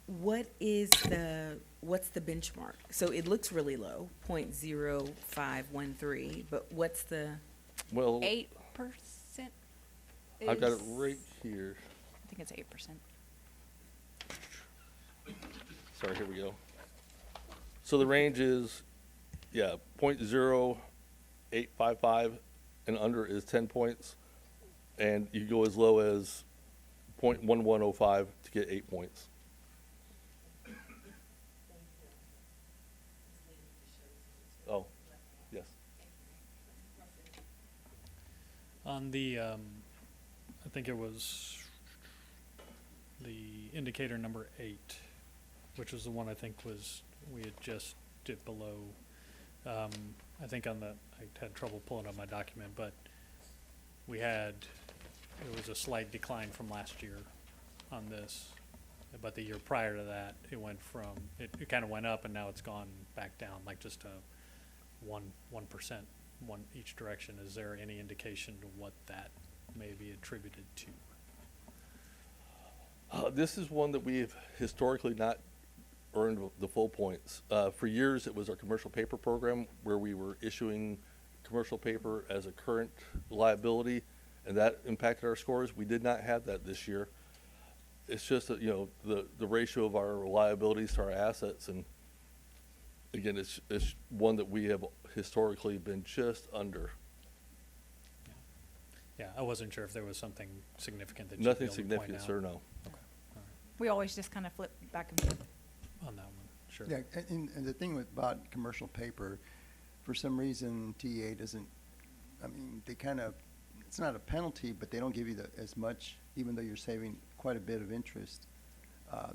Speaker 11: what's the benchmark? So it looks really low, 0.0513, but what's the,
Speaker 12: Well,
Speaker 10: 8%.
Speaker 12: I've got it
Speaker 10: is-
Speaker 12: right here.
Speaker 10: I think it's 8%.
Speaker 12: Sorry, here we go. So the range is, 0.0855 and under is 10 points. And you go as low as 0.1105 to get 8 points. Oh, yes.
Speaker 1: On the, I think it was the indicator number 8, which was the one I think we had just dipped below. I think I had trouble pulling up my document, but it was a slight decline from last year on this. But the year prior to that, it kind of went up and now it's gone back down, like just a 1%, one each direction. Is there any indication to what that may be attributed to?
Speaker 12: This is one that we've historically not earned the full points. For years, it was our commercial paper program where we were issuing commercial paper as a current liability, and that impacted our scores. We did not have that this year. It's just that, the ratio of our liabilities to our assets, and again, it's one that we have historically been just under.
Speaker 1: Yeah, I wasn't sure if there was something significant that you'd
Speaker 12: Nothing
Speaker 1: be able to point
Speaker 12: significant,
Speaker 1: out.
Speaker 12: sir, no.
Speaker 10: We always just kind of flip back and forth.
Speaker 1: on that one, sure.
Speaker 9: Yeah, and the thing about commercial paper, for some reason, TEA doesn't, I mean, they kind of, it's not a penalty, but they don't give you as much, even though you're saving quite a bit of interest.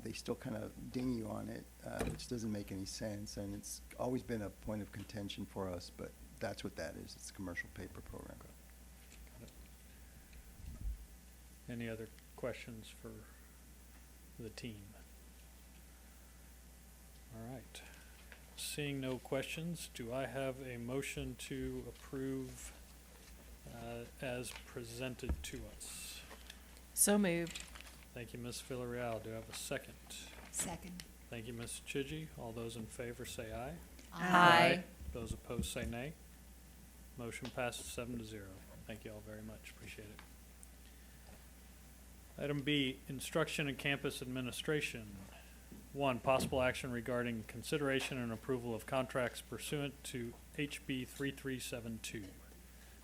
Speaker 9: They still kind of ding you on it, which doesn't make any sense, and it's always been a point of contention for us, but that's what that is. It's a commercial paper program.
Speaker 1: Any other questions for the team? All right. Seeing no questions, do I have a motion to approve as presented to us?
Speaker 10: So moved.
Speaker 1: Thank you, Ms. Villarreal. Do I have a second?
Speaker 10: Second.
Speaker 1: Thank you, Ms. Chigi. All those in favor say aye.
Speaker 10: Aye.
Speaker 1: Those opposed say nay. Motion passes 7-0. Thank you all very much. Appreciate it. Item B, Instruction and Campus Administration. 1, possible action regarding consideration and approval of contracts pursuant to HB 3372.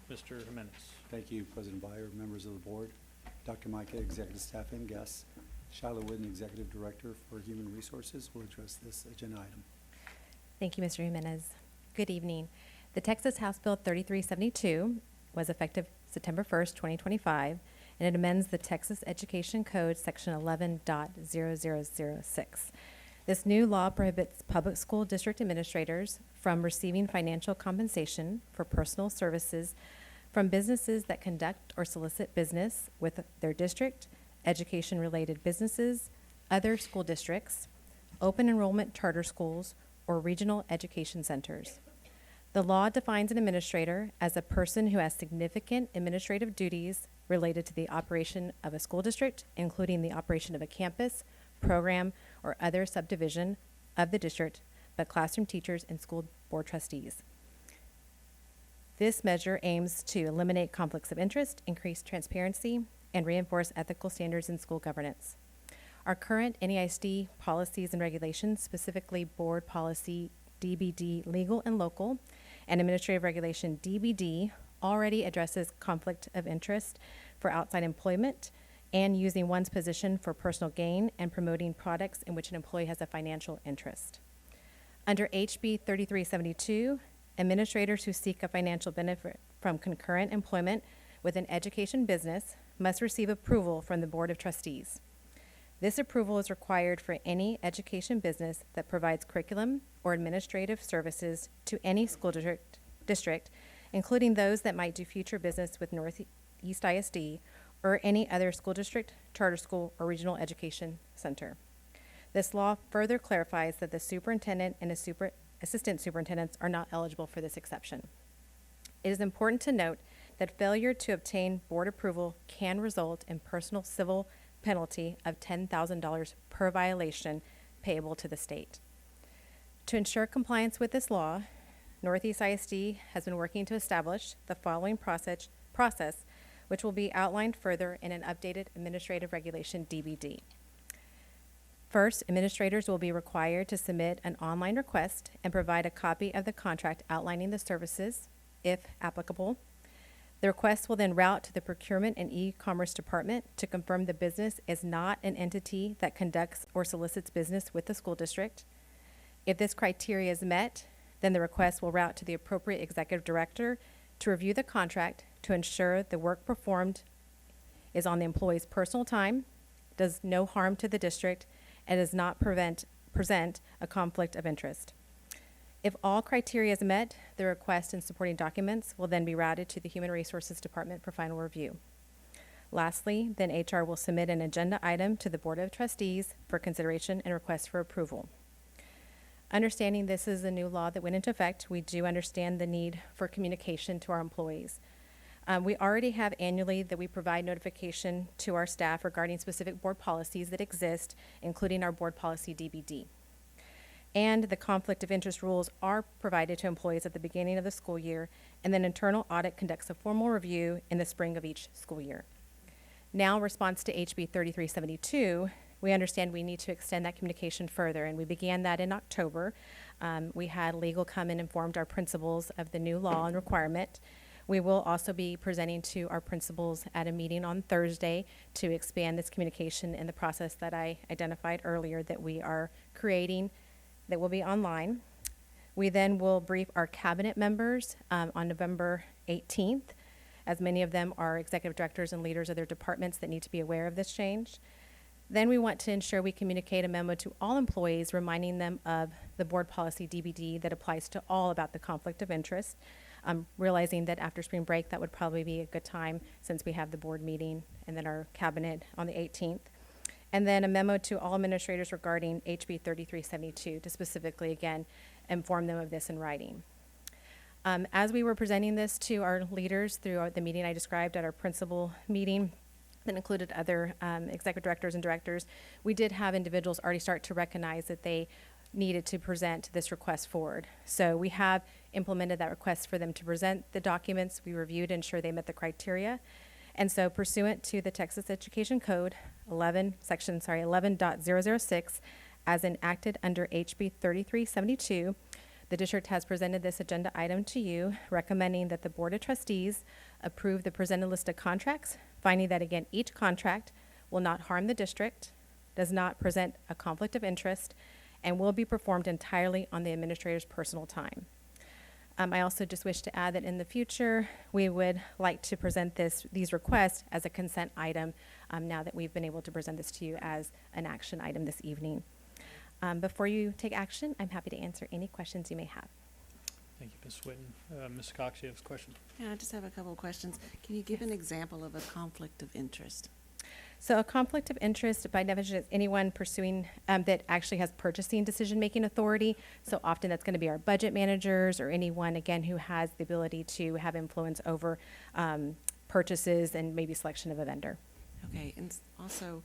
Speaker 1: Mr. Jimenez.
Speaker 14: Thank you, President Byer, members of the board, Dr. Micah, executive staff, and guests. Shiloh Wooden, Executive Director for Human Resources, will address this agenda item.
Speaker 15: Thank you, Mr. Jimenez. Good evening. The Texas House Bill 3372 was effective September 1st, 2025, and it amends the Texas Education Code, Section 11.0006. This new law prohibits public school district administrators from receiving financial compensation for personal services from businesses that conduct or solicit business with their district, education-related businesses, other school districts, open enrollment charter schools, or regional education centers. The law defines an administrator as a person who has significant administrative duties related to the operation of a school district, including the operation of a campus, program, or other subdivision of the district, but classroom teachers and school board trustees. This measure aims to eliminate conflicts of interest, increase transparency, and reinforce ethical standards in school governance. Our current NEISD policies and regulations, specifically Board Policy DBD Legal and Local and Administrative Regulation DBD, already addresses conflict of interest for outside employment and using one's position for personal gain and promoting products in which an employee has a financial interest. Under HB 3372, administrators who seek a financial benefit from concurrent employment with an education business must receive approval from the Board of Trustees. This approval is required for any education business that provides curriculum or administrative services to any school district, including those that might do future business with Northeast ISD or any other school district, charter school, or regional education center. This law further clarifies that the superintendent and assistant superintendents are not eligible for this exception. It is important to note that failure to obtain board approval can result in personal civil penalty of $10,000 per violation payable to the state. To ensure compliance with this law, Northeast ISD has been working to establish the following process, which will be outlined further in an updated administrative regulation DBD. First, administrators will be required to submit an online request and provide a copy of the contract outlining the services, if applicable. The request will then route to the Procurement and E-Commerce Department to confirm the business is not an entity that conducts or solicits business with the school district. If this criteria is met, then the request will route to the appropriate executive director to review the contract to ensure the work performed is on the employee's personal time, does no harm to the district, and does not present a conflict of interest. If all criteria is met, the request and supporting documents will then be routed to the Human Resources Department for final review. Lastly, then HR will submit an agenda item to the Board of Trustees for consideration and request for approval. Understanding this is a new law that went into effect, we do understand the need for communication to our employees. We already have annually that we provide notification to our staff regarding specific board policies that exist, including our board policy DBD. And the conflict of interest rules are provided to employees at the beginning of the school year, and then internal audit conducts a formal review in the spring of each school year. Now, in response to HB 3372, we understand we need to extend that communication further, and we began that in October. We had legal come and informed our principals of the new law and requirement. We will also be presenting to our principals at a meeting on Thursday to expand this communication in the process that I identified earlier that we are creating that will be online. We then will brief our cabinet members on November 18th, as many of them are executive directors and leaders of their departments that need to be aware of this change. Then we want to ensure we communicate a memo to all employees reminding them of the board policy DBD that applies to all about the conflict of interest. Realizing that after spring break, that would probably be a good time since we have the board meeting and then our cabinet on the 18th. And then a memo to all administrators regarding HB 3372 to specifically, again, inform them of this in writing. As we were presenting this to our leaders through the meeting I described at our principal meeting, that included other executive directors and directors, we did have individuals already start to recognize that they needed to present this request forward. So we have implemented that request for them to present the documents. We reviewed and ensure they met the criteria. And so pursuant to the Texas Education Code 11.006, as enacted under HB 3372, the district has presented this agenda item to you, recommending that the Board of Trustees approve the presented list of contracts, finding that, again, each contract will not harm the district, does not present a conflict of interest, and will be performed entirely on the administrator's personal time. I also just wish to add that in the future, we would like to present these requests as a consent item now that we've been able to present this to you as an action item this evening. Before you take action, I'm happy to answer any questions you may have.
Speaker 1: Thank you, Ms. Whitten. Ms. Cox, you have a question?
Speaker 16: Yeah, I just have a couple of questions. Can you give an example of a conflict of interest?
Speaker 15: So a conflict of interest, by definition, is anyone pursuing that actually has purchasing decision-making authority. So often that's going to be our budget managers or anyone, again, who has the ability to have influence over purchases and maybe selection of a vendor.
Speaker 16: Okay, and also,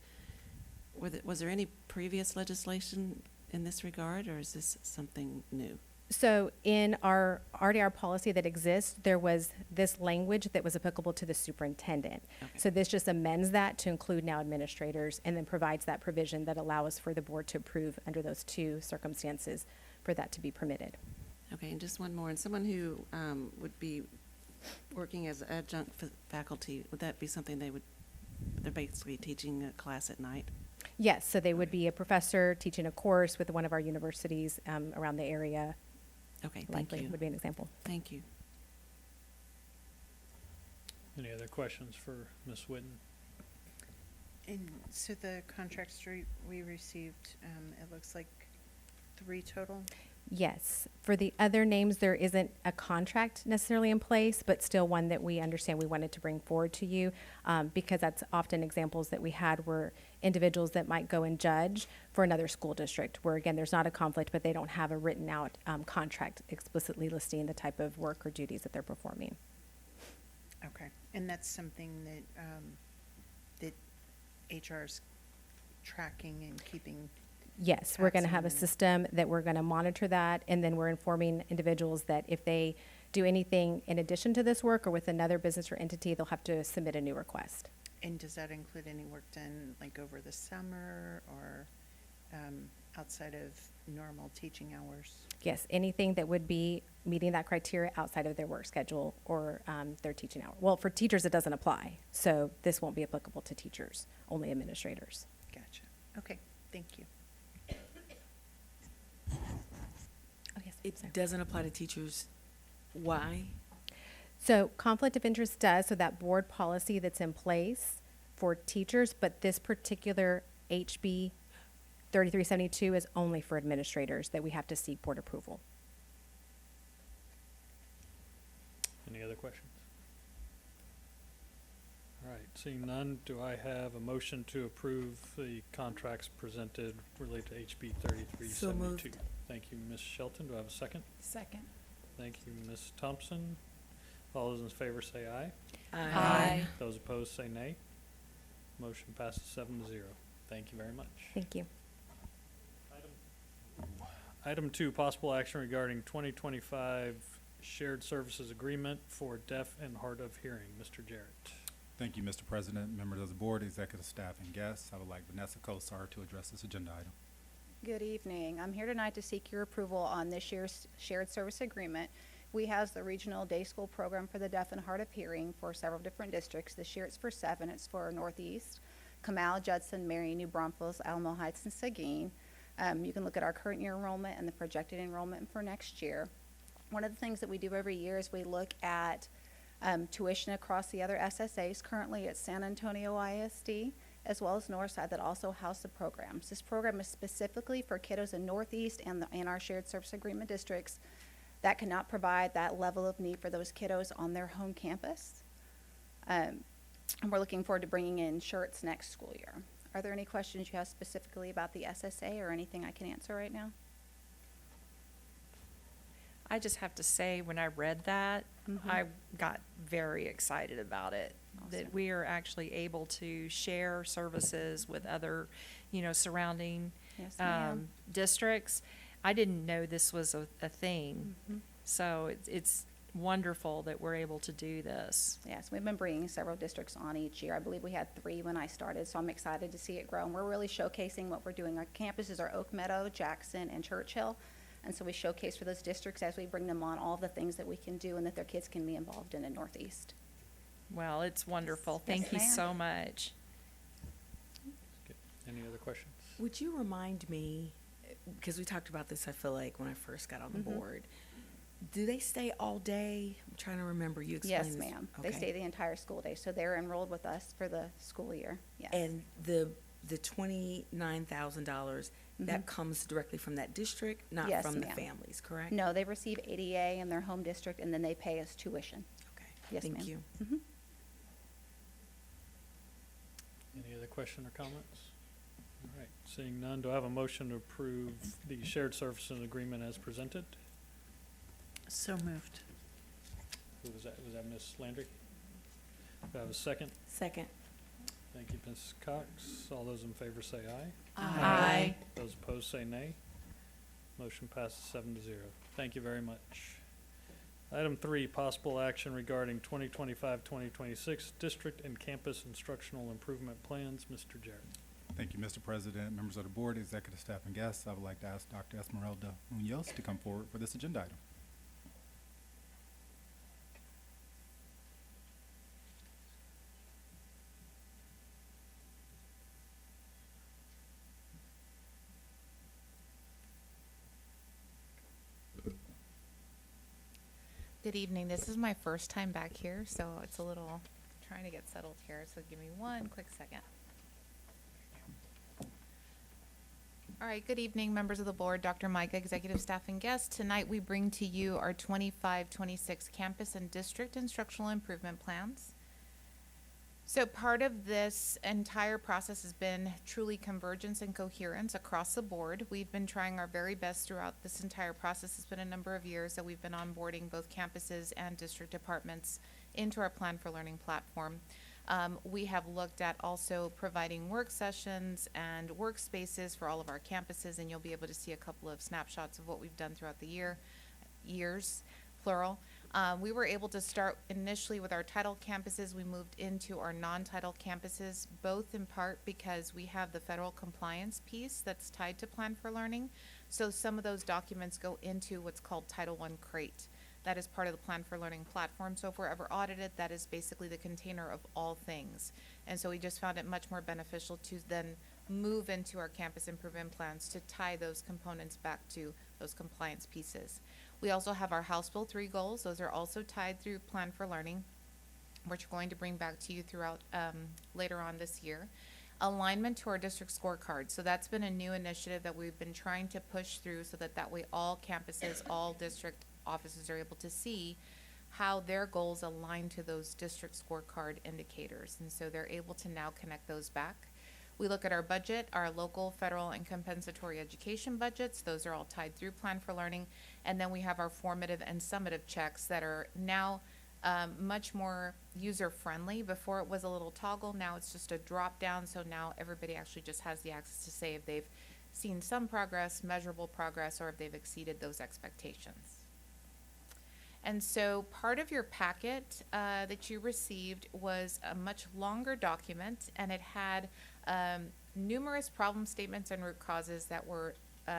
Speaker 16: was there any previous legislation in this regard, or is this something new?
Speaker 15: So in our RDR policy that exists, there was this language that was applicable to the superintendent.
Speaker 16: Okay.
Speaker 15: So this just amends that to include now administrators and then provides that provision that allows for the board to approve under those two circumstances for that to be permitted.
Speaker 16: Okay, and just one more. And someone who would be working as adjunct faculty, would that be something they're basically teaching a class at night?
Speaker 15: Yes, so they would be a professor teaching a course with one of our universities around the area.
Speaker 16: Okay, thank
Speaker 15: Likely
Speaker 16: you.
Speaker 15: would be an example.
Speaker 16: Thank you.
Speaker 1: Any other questions for Ms. Whitten?
Speaker 5: And so the contracts we received, it looks like 3 total?
Speaker 15: Yes. For the other names, there isn't a contract necessarily in place, but still one that we understand we wanted to bring forward to you because that's often examples that we had were individuals that might go and judge for another school district where, again, there's not a conflict, but they don't have a written out contract explicitly listing the type of work or duties that they're performing.
Speaker 5: Okay, and that's something that HR is tracking and keeping.
Speaker 15: Yes, we're going to have a
Speaker 5: tabs on.
Speaker 15: system that we're going to monitor that, and then we're informing individuals that if they do anything in addition to this work or with another business or entity, they'll have to submit a new request.
Speaker 5: And does that include any work done like over the summer or outside of normal teaching hours?
Speaker 15: Yes, anything that would be meeting that criteria outside of their work schedule or their teaching hour. Well, for teachers, it doesn't apply, so this won't be applicable to teachers, only administrators.
Speaker 5: Gotcha. Okay, thank you.
Speaker 15: Oh, yes,
Speaker 11: It
Speaker 15: sorry.
Speaker 11: doesn't apply to teachers. Why?
Speaker 15: So conflict of interest does, so that board policy that's in place for teachers, but this particular HB 3372 is only for administrators that we have to seek board approval.
Speaker 1: Any other questions? All right, seeing none, do I have a motion to approve the contracts presented related to HB 3372?
Speaker 11: So moved.
Speaker 1: Thank you, Ms. Shelton. Do I have a second?
Speaker 10: Second.
Speaker 1: Thank you, Ms. Thompson. All those in favor say aye.
Speaker 11: Aye.
Speaker 1: Those opposed say nay. Motion passes 7-0. Thank you very much.
Speaker 15: Thank you.
Speaker 1: Item 2, possible action regarding 2025 shared services agreement for deaf and hard of hearing. Mr. Jarrett.
Speaker 17: Thank you, Mr. President, members of the board, executive staff, and guests. I would like Vanessa Kosar to address this agenda item.
Speaker 18: Good evening. I'm here tonight to seek your approval on this year's shared service agreement We have the regional day school program for the deaf and hard of hearing for several different districts. This year it's for 7. It's for Northeast, Comal, Judson, Marion, New Braunfels, Alamo Heights, and Seguin. You can look at our current year enrollment and the projected enrollment for next year. One of the things that we do every year is we look at tuition across the other SSAs. Currently it's San Antonio ISD as well as Northside that also house the programs. This program is specifically for kiddos in Northeast and our shared service agreement districts that cannot provide that level of need for those kiddos on their home campus. And we're looking forward to bringing in shirts next school year. Are there any questions you have specifically about the SSA or anything I can answer right now?
Speaker 19: I just have to say, when I read that, I got very excited about it. That we are actually able to share services with other, surrounding
Speaker 18: Yes, ma'am.
Speaker 19: districts. I didn't know this was a thing. So it's wonderful that we're able to do this.
Speaker 18: Yes, we've been bringing several districts on each year. I believe we had 3 when I started, so I'm excited to see it grow. And we're really showcasing what we're doing. Our campuses are Oak Meadow, Jackson, and Churchill. And so we showcase for those districts as we bring them on all the things that we can do and that their kids can be involved in Northeast.
Speaker 19: Well, it's wonderful.
Speaker 18: Yes,
Speaker 19: Thank you
Speaker 18: ma'am.
Speaker 19: so much.
Speaker 1: Okay. Any other questions?
Speaker 11: Would you remind me, because we talked about this, I feel like, when I first got on the board. Do they stay all day? I'm trying to remember. You explained
Speaker 18: Yes,
Speaker 11: this.
Speaker 18: ma'am.
Speaker 11: Okay.
Speaker 18: They stay the entire school day, so they're enrolled with us for the school year. Yes.
Speaker 11: And the $29,000, that comes directly from that district, not
Speaker 18: Yes,
Speaker 11: from the
Speaker 18: ma'am.
Speaker 11: families, correct?
Speaker 18: No, they receive ADA in their home district, and then they pay us tuition.
Speaker 11: Okay.
Speaker 18: Yes,
Speaker 11: Thank
Speaker 18: ma'am.
Speaker 11: you.
Speaker 1: Any other question or comments? All right, seeing none, do I have a motion to approve the shared services agreement as presented?
Speaker 5: So moved.
Speaker 1: Who was that? Was that Ms. Landry? Do I have a second?
Speaker 11: Second.
Speaker 1: Thank you, Ms. Cox. All those in favor say aye.
Speaker 19: Aye.
Speaker 1: Those opposed say nay. Motion passes 7-0. Thank you very much. Item 3, possible action regarding 2025-2026 district and campus instructional improvement plans. Mr. Jarrett.
Speaker 17: Thank you, Mr. President, members of the board, executive staff, and guests. I would like to ask Dr. Esmeralda Munoz to come forward for this agenda item.
Speaker 20: Good evening. This is my first time back here, so it's a little trying to get settled here. So give me one quick second. All right, good evening, members of the board, Dr. Micah, executive staff, and guests. Tonight we bring to you our 25-26 campus and district instructional improvement plans. So part of this entire process has been truly convergence and coherence across the board. We've been trying our very best throughout this entire process. It's been a number of years that we've been onboarding both campuses and district departments into our Plan for Learning platform. We have looked at also providing work sessions and workspaces for all of our campuses, and you'll be able to see a couple of snapshots of what we've done throughout the years, plural. We were able to start initially with our title campuses. We moved into our non-title campuses, both in part because we have the federal compliance piece that's tied to Plan for Learning. So some of those documents go into what's called Title I Crate. That is part of the Plan for Learning platform. So if we're ever audited, that is basically the container of all things. And so we just found it much more beneficial to then move into our campus improvement plans to tie those components back to those compliance pieces. We also have our House Bill 3 goals. Those are also tied through Plan for Learning, which we're going to bring back to you throughout later on this year. Alignment to our district scorecard. So that's been a new initiative that we've been trying to push through so that way all campuses, all district offices are able to see how their goals align to those district scorecard indicators. And so they're able to now connect those back. We look at our budget, our local, federal, and compensatory education budgets. Those are all tied through Plan for Learning. And then we have our formative and summative checks that are now much more user-friendly. Before it was a little toggle. Now it's just a drop-down. So now everybody actually just has the access to say if they've seen some progress, measurable progress, or if they've exceeded those expectations. And so part of your packet that you received was a much longer document, and it had numerous problem statements and root causes that were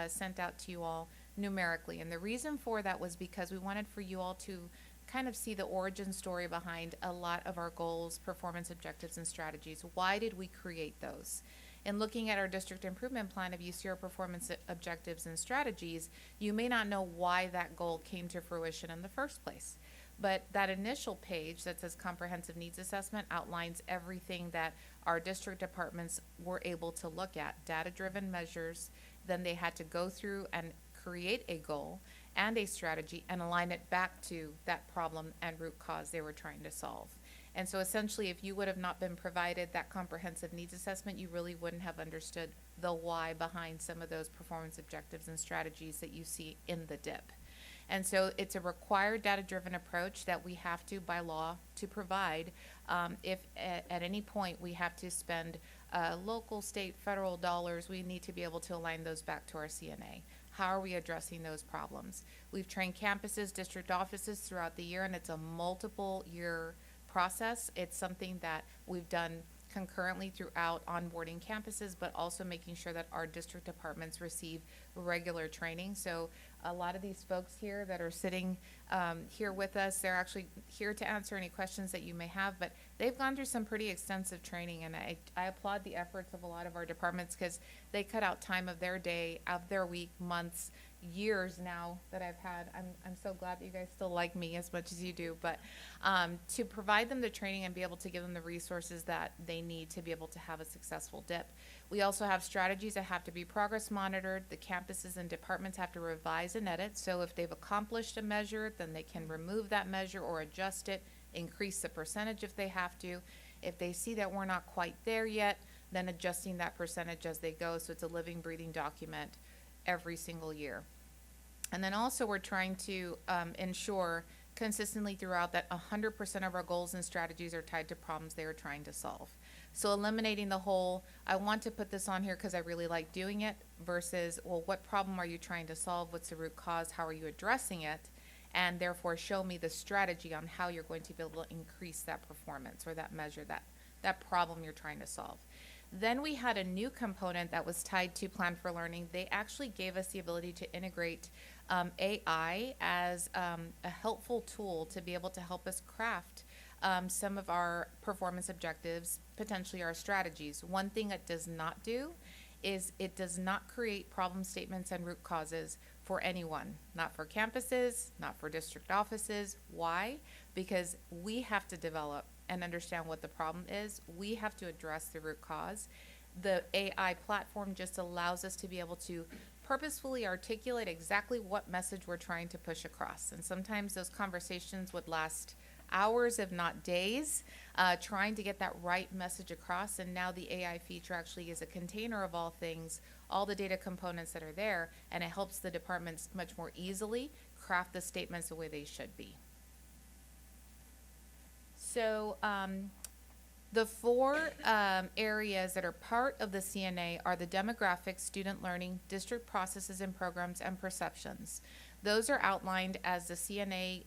Speaker 20: sent out to you all numerically. And the reason for that was because we wanted for you all to kind of see the origin story behind a lot of our goals, performance objectives, and strategies. Why did we create those? In looking at our district improvement plan, if you see our performance objectives and strategies, you may not know why that goal came to fruition in the first place. But that initial page that says comprehensive needs assessment outlines everything that our district departments were able to look at, data-driven measures. Then they had to go through and create a goal and a strategy and align it back to that problem and root cause they were trying to solve. And so essentially, if you would have not been provided that comprehensive needs assessment, you really wouldn't have understood the why behind some of those performance objectives and strategies that you see in the DIP. And so it's a required data-driven approach that we have to, by law, to provide. If at any point we have to spend local, state, federal dollars, we need to be able to align those back to our CNA. How are we addressing those problems? We've trained campuses, district offices throughout the year, and it's a multiple year process. It's something that we've done concurrently throughout onboarding campuses, but also making sure that our district departments receive regular training. So a lot of these folks here that are sitting here with us, they're actually here to answer any questions that you may have, but they've gone through some pretty extensive training, and I applaud the efforts of a lot of our departments because they cut out time of their day, of their week, months, years now that I've had. I'm so glad that you guys still like me as much as you do, but to provide them the training and be able to give them the resources that they need to be able to have a successful DIP. We also have strategies that have to be progress monitored. The campuses and departments have to revise and edit. So if they've accomplished a measure, then they can remove that measure or adjust it, increase the percentage if they have to. If they see that we're not quite there yet, then adjusting that percentage as they go. So it's a living, breathing document every single year. And then also we're trying to ensure consistently throughout that 100% of our goals and strategies are tied to problems they are trying to solve. So eliminating the whole, I want to put this on here because I really like doing it, versus, well, what problem are you trying to solve? What's the root cause? How are you addressing it? And therefore show me the strategy on how you're going to be able to increase that performance or that measure, that problem you're trying to solve. Then we had a new component that was tied to Plan for Learning. They actually gave us the ability to integrate AI as a helpful tool to be able to help us craft some of our performance objectives, potentially our strategies. One thing it does not do is it does not create problem statements and root causes for anyone, not for campuses, not for district offices. Why? Because we have to develop and understand what the problem is. We have to address the root cause. The AI platform just allows us to be able to purposefully articulate exactly what message we're trying to push across. And sometimes those conversations would last hours, if not days, trying to get that right message across. And now the AI feature actually is a container of all things, all the data components that are there, and it helps the departments much more easily craft the statements the way they should be. So the four areas that are part of the CNA are the demographics, student learning, district processes and programs, and perceptions. Those are outlined as the CNA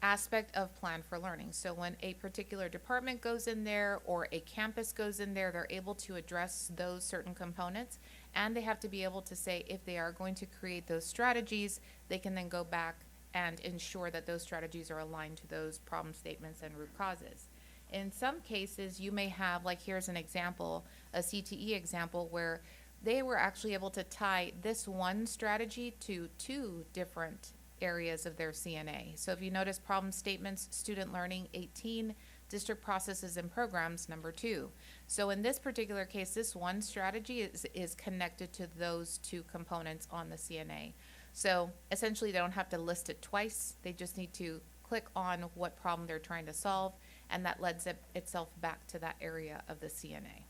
Speaker 20: aspect of Plan for Learning. So when a particular department goes in there or a campus goes in there, they're able to address those certain components, and they have to be able to say if they are going to create those strategies, they can then go back and ensure that those strategies are aligned to those problem statements and root causes. In some cases, you may have, like here's an example, a CTE example, where they were actually able to tie this one strategy to two different areas of their CNA. So if you notice problem statements, student learning 18, district processes and programs number 2. So in this particular case, this one strategy is connected to those two components on the CNA. So essentially they don't have to list it twice. They just need to click on what problem they're trying to solve, and that lends itself back to that area of the CNA.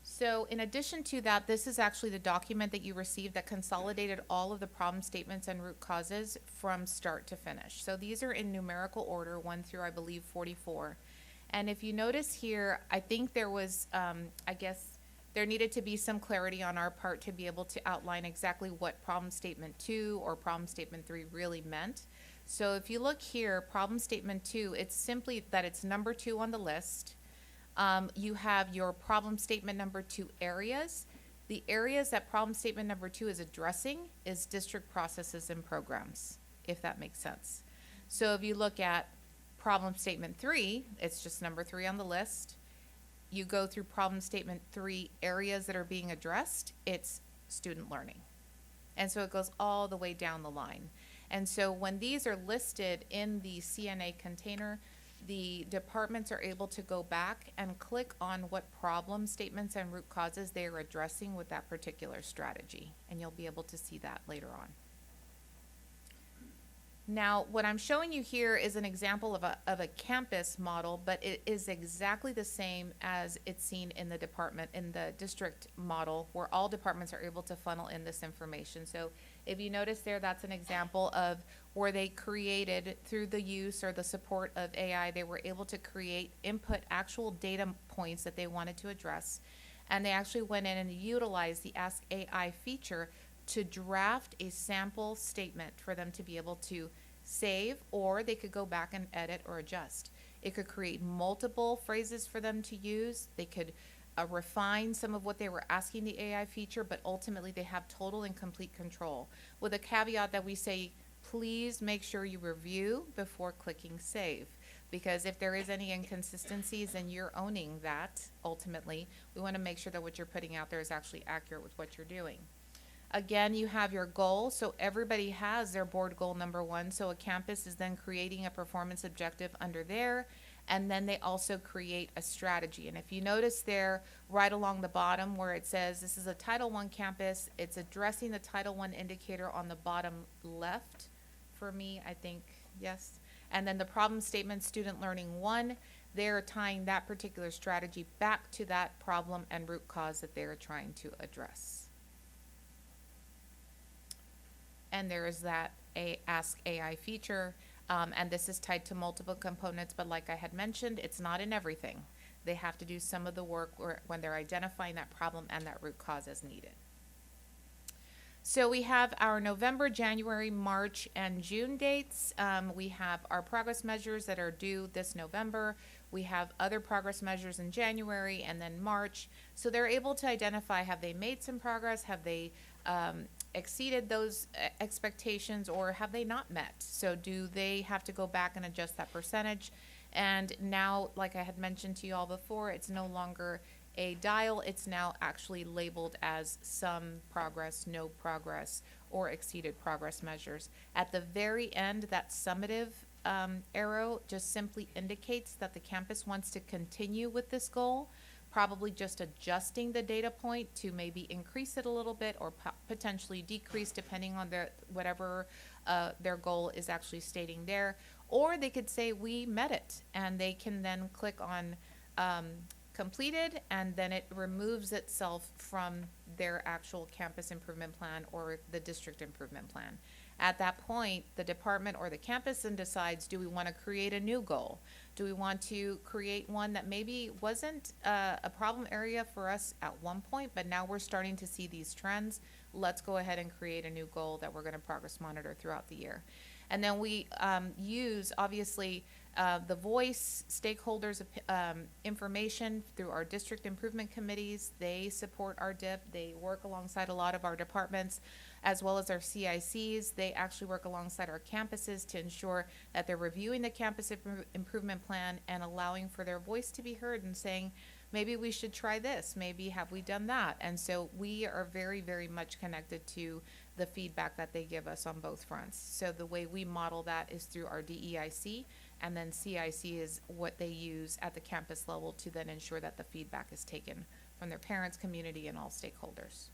Speaker 20: So in addition to that, this is actually the document that you received that consolidated all of the problem statements and root causes from start to finish. So these are in numerical order, 1 through, I believe, 44. And if you notice here, I think there was, I guess, there needed to be some clarity on our part to be able to outline exactly what problem statement 2 or problem statement 3 really meant. So if you look here, problem statement 2, it's simply that it's number 2 on the list. You have your problem statement number 2 areas. The areas that problem statement number 2 is addressing is district processes and programs, if that makes sense. So if you look at problem statement 3, it's just number 3 on the list. You go through problem statement 3 areas that are being addressed, it's student learning. And so it goes all the way down the line. And so when these are listed in the CNA container, the departments are able to go back and click on what problem statements and root causes they are addressing with that particular strategy. And you'll be able to see that later on. Now, what I'm showing you here is an example of a campus model, but it is exactly the same as it's seen in the district model, where all departments are able to funnel in this information. So if you notice there, that's an example of where they created, through the use or the support of AI, they were able to create, input actual data points that they wanted to address. And they actually went in and utilized the Ask AI feature to draft a sample statement for them to be able to save, or they could go back and edit or adjust. It could create multiple phrases for them to use. They could refine some of what they were asking the AI feature, but ultimately they have total and complete control, with a caveat that we say, please make sure you review before clicking save, because if there is any inconsistencies and you're owning that, ultimately, we want to make sure that what you're putting out there is actually accurate with what you're doing. Again, you have your goal, so everybody has their board goal number 1, so a campus is then creating a performance objective under there, and then they also create a strategy. And if you notice there, right along the bottom where it says this is a Title I campus, it's addressing the Title I indicator on the bottom left for me, I think, yes. And then the problem statement, student learning 1, they're tying that particular strategy back to that problem and root cause that they're trying to address. And there is that Ask AI feature, and this is tied to multiple components, but like I had mentioned, it's not in everything. They have to do some of the work when they're identifying that problem and that root cause as needed. So we have our November, January, March, and June dates. We have our progress measures that are due this November. We have other progress measures in January and then March. So they're able to identify, have they made some progress? Have they exceeded those expectations, or have they not met? So do they have to go back and adjust that percentage? And now, like I had mentioned to you all before, it's no longer a dial, it's now actually labeled as some progress, no progress, or exceeded progress measures. At the very end, that summative arrow just simply indicates that the campus wants to continue with this goal, probably just adjusting the data point to maybe increase it a little bit or potentially decrease depending on whatever their goal is actually stating there. Or they could say we met it, and they can then click on completed, and then it removes itself from their actual campus improvement plan or the district improvement plan. At that point, the department or the campus then decides, do we want to create a new goal? Do we want to create one that maybe wasn't a problem area for us at one point, but now we're starting to see these trends? Let's go ahead and create a new goal that we're going to progress monitor throughout the year. And then we use, obviously, the voice stakeholders information through our district improvement committees. They support our DIP. They work alongside a lot of our departments, as well as our CICs. They actually work alongside our campuses to ensure that they're reviewing the campus improvement plan and allowing for their voice to be heard and saying, maybe we should try this, maybe have we done that? And so we are very, very much connected to the feedback that they give us on both fronts. So the way we model that is through our DEIC, and then CIC is what they use at the campus level to then ensure that the feedback is taken from their parents, community, and all stakeholders.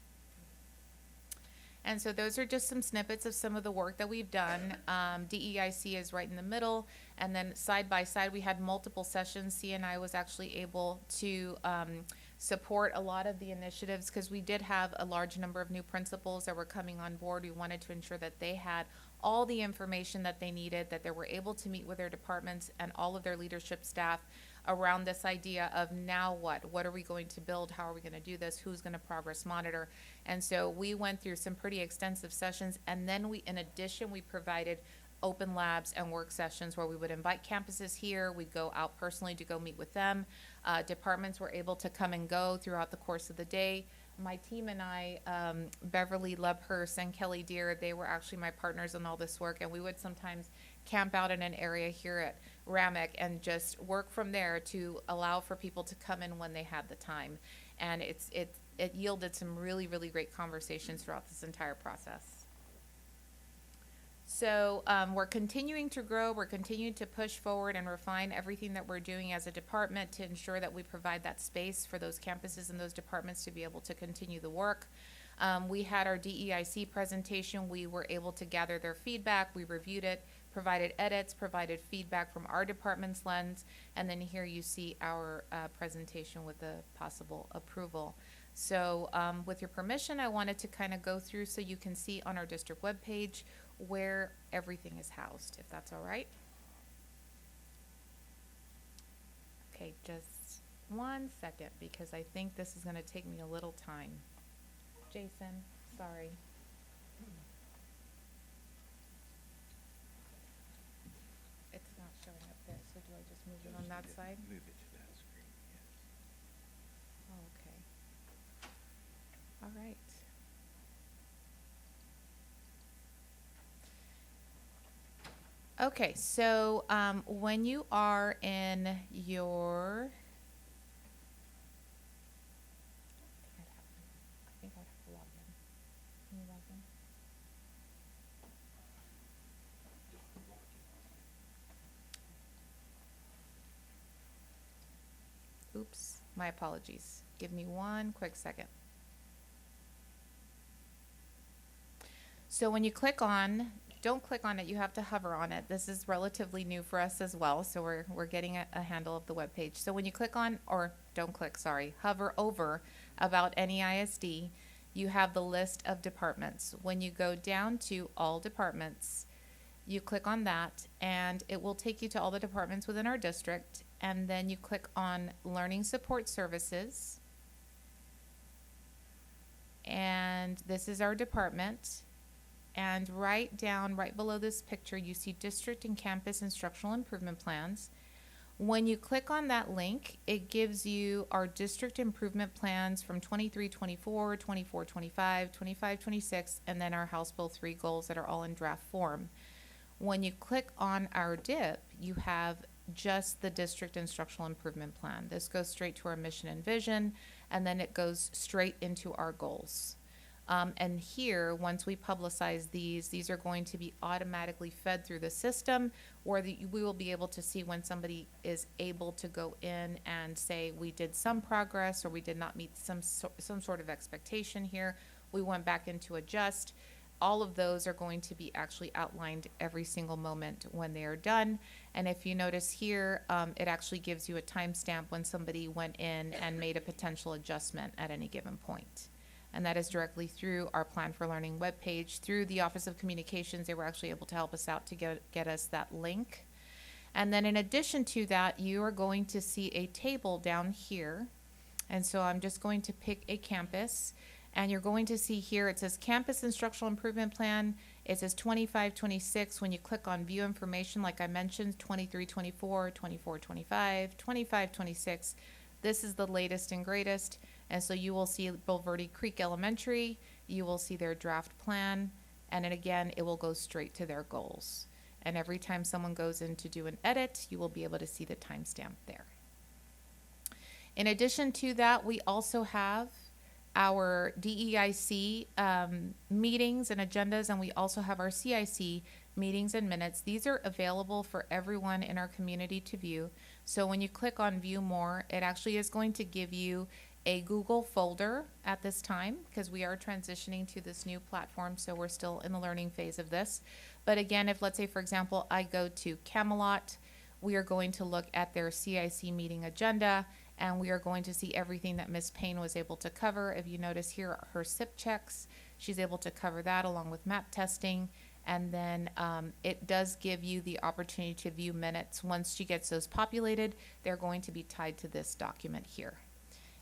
Speaker 20: And so those are just some snippets of some of the work that we've done. DEIC is right in the middle, and then side by side we had multiple sessions. CNI was actually able to support a lot of the initiatives because we did have a large number of new principals that were coming on board. We wanted to ensure that they had all the information that they needed, that they were able to meet with their departments and all of their leadership staff around this idea of now what are we going to build, how are we going to do this, who's going to progress monitor. And so we went through some pretty extensive sessions, and then in addition we provided open labs and work sessions where we would invite campuses here. We'd go out personally to go meet with them. Departments were able to come and go throughout the course of the day. my team and I, Beverly Lebhurst and Kelly Deere, they were actually my partners in all this work, and we would sometimes camp out in an area here at Ramick and just work from there to allow for people to come in when they had the time. And it yielded some really, really great conversations throughout this entire process. So we're continuing to grow, we're continuing to push forward and refine everything that we're doing as a department to ensure that we provide that space for those campuses and those departments to be able to continue the work. We had our DEIC presentation. We were able to gather their feedback. We reviewed it, provided edits, provided feedback from our department's lens, and then here you see our presentation with the possible approval. So with your permission, I wanted to kind of go through so you can see on our district webpage where everything is housed, if that's all right. Okay, just 1 second, because I think this is going to take me a little time. Jason, sorry. It's not showing up there, so do I just move it on that side?
Speaker 21: Move it to that screen, yes.
Speaker 20: Oh, okay. All right. Okay, so when you are in your, I think I have to log in. Can you log in? Oops, my apologies. Give me 1 quick second. So when you click on, don't click on it, you have to hover on it. This is relatively new for us as well, so we're getting a handle of the web page. So when you click on, or don't click, sorry, hover over about NEISD, you have the list of departments. When you go down to all departments, you click on that, and it will take you to all the departments within our district, and then you click on Learning Support Services, and this is our department. And right below this picture, you see District and Campus Instructional Improvement Plans. When you click on that link, it gives you our district improvement plans from 23-24, 24-25, 25-26, and then our House Bill 3 goals that are all in draft form. When you click on our DIP, you have just the District Instructional Improvement Plan. This goes straight to our mission and vision, and then it goes straight into our goals. And here, once we publicize these are going to be automatically fed through the system, or we will be able to see when somebody is able to go in and say, we did some progress, or we did not meet some sort of expectation here. We went back in to adjust. All of those are going to be actually outlined every single moment when they are done. And if you notice here, it actually gives you a timestamp when somebody went in and made a potential adjustment at any given point. And that is directly through our Plan for Learning webpage. Through the Office of Communications, they were actually able to help us out to get us that link. And then in addition to that, you are going to see a table down here. And so I'm just going to pick a campus. And you're going to see here, it says Campus Instructional Improvement Plan. It says 25-26. When you click on View Information, like I mentioned, 23-24, 24-25, 25-26. This is the latest and greatest. And so you will see Bulverde Creek Elementary, you will see their draft plan, and then again, it will go straight to their goals. And every time someone goes in to do an edit, you will be able to see the timestamp there. In addition to that, we also have our DEIC meetings and agendas, and we also have our CIC meetings and minutes. These are available for everyone in our community to view. So when you click on View More, it actually is going to give you a Google folder at this time, because we are transitioning to this new platform, so we're still in the learning phase of this. But again, if let's say, for example, I go to Camelot, we are going to look at their CIC meeting agenda, and we are going to see everything that Ms. Payne was able to cover. If you notice here, her SIP checks, she's able to cover that along with map testing. And then it does give you the opportunity to view minutes. Once she gets those populated, they're going to be tied to this document here.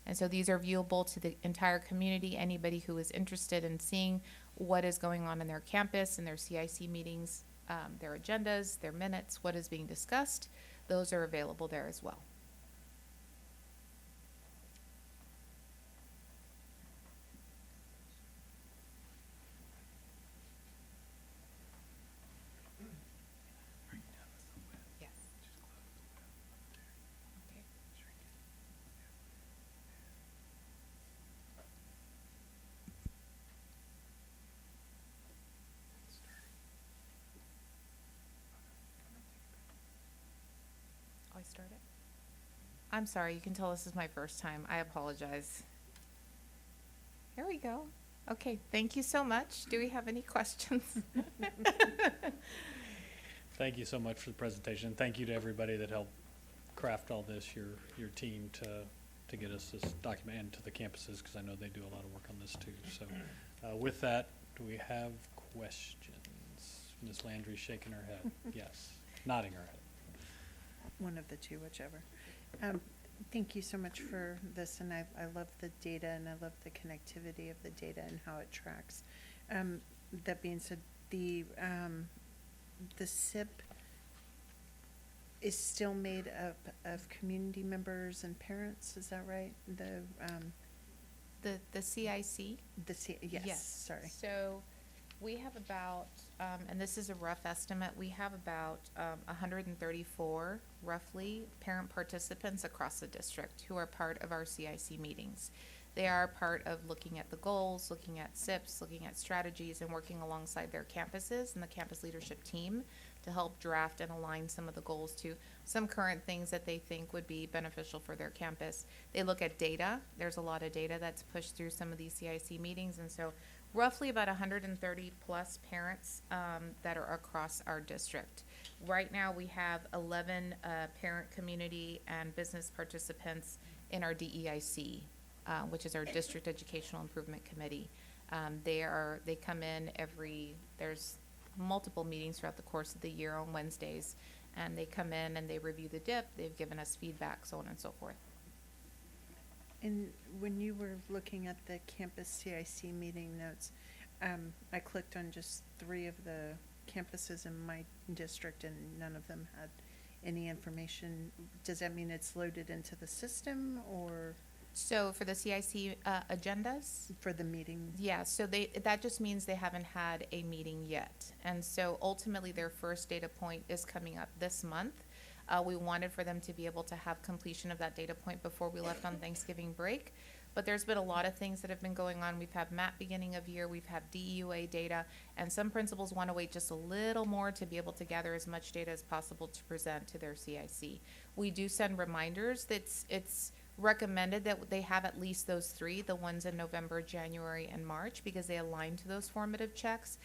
Speaker 20: And so these are viewable to the entire community. Anybody who is interested in seeing what is going on in their campus and their CIC meetings, their agendas, their minutes, what is being discussed, those are available there as well. start it? I'm sorry, you can tell this is my first time. I apologize. Here we go. Okay, thank you so much. Do we have any questions?
Speaker 1: Thank you so much for the presentation. Thank you to everybody that helped craft all this, your team to get us this document and to the campuses, because I know they do a lot of work on this too. So with that, do we have questions? Ms. Landry's shaking her head. Yes, nodding her head.
Speaker 5: One of the two, whichever. Thank you so much for this, and I love the data, and I love the connectivity of the data and how it tracks. That being said, the SIP is still made up of community members and parents, is that right?
Speaker 20: The CIC?
Speaker 5: Yes, sorry.
Speaker 20: So we have about, and this is a rough estimate, we have about 134 roughly parent participants across the district who are part of our CIC meetings. They are part of looking at the goals, looking at SIPs, looking at strategies, and working alongside their campuses and the campus leadership team to help draft and align some of the goals to some current things that they think would be beneficial for their campus. They look at data. There's a lot of data that's pushed through some of these CIC meetings, and so roughly about 130 plus parents that are across our district. Right now we have 11 parent, community, and business participants in our DEIC, which is our District Educational Improvement Committee. They come in there's multiple meetings throughout the course of the year on Wednesdays, and they come in and they review the DIP, they've given us feedback, so on and so forth.
Speaker 5: And when you were looking at the campus CIC meeting notes, I clicked on just 3 of the campuses in my district, and none of them had any information. Does that mean it's loaded into the system, or?
Speaker 20: So for the CIC agendas?
Speaker 5: For the meeting?
Speaker 20: Yeah, so that just means they haven't had a meeting yet. And so ultimately their first data point is coming up this month. We wanted for them to be able to have completion of that data point before we left on Thanksgiving break. But there's been a lot of things that have been going on. We've had MAP beginning of year, we've had DUA data, and some principals want to wait just a little more to be able to gather as much data as possible to present to their CIC. We do send reminders that it's recommended that they have at least those 3, the ones in November, January, and March, because they align to those formative checks.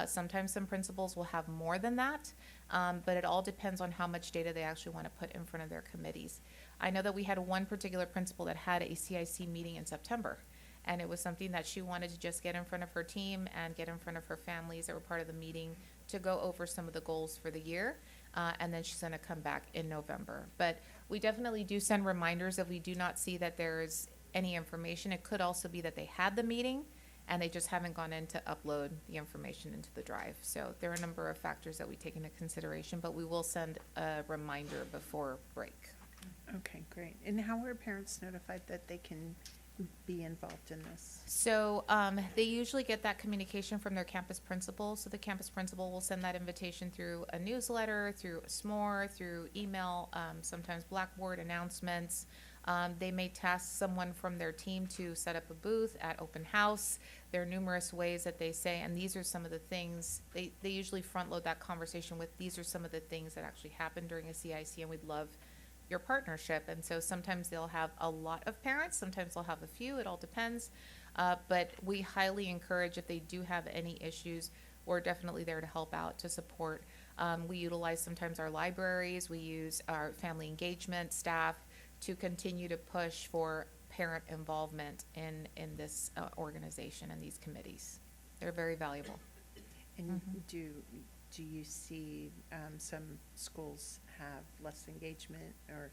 Speaker 20: Sometimes some principals will have more than that, but it all depends on how much data they actually want to put in front of their committees. I know that we had one particular principal that had a CIC meeting in September, and it was something that she wanted to just get in front of her team and get in front of her families that were part of the meeting to go over some of the goals for the year, and then she's going to come back in November. But we definitely do send reminders if we do not see that there's any information. It could also be that they had the meeting and they just haven't gone in to upload the information into the drive. So there are a number of factors that we take into consideration, but we will send a reminder before break.
Speaker 5: Okay, great. And how are parents notified that they can be involved in this?
Speaker 20: So they usually get that communication from their campus principal. So the campus principal will send that invitation through a newsletter, through a s'more, through email, sometimes Blackboard announcements. They may task someone from their team to set up a booth at open house. There are numerous ways that they say, and these are some of the things, they usually front load that conversation with, these are some of the things that actually happen during a CIC, and we'd love your partnership. And so sometimes they'll have a lot of parents, sometimes they'll have a few, it all depends. But we highly encourage, if they do have any issues, we're definitely there to help out, to support. We utilize sometimes our libraries, we use our family engagement staff to continue to push for parent involvement in this organization and these committees. They're very valuable.
Speaker 5: And do you see some schools have less engagement or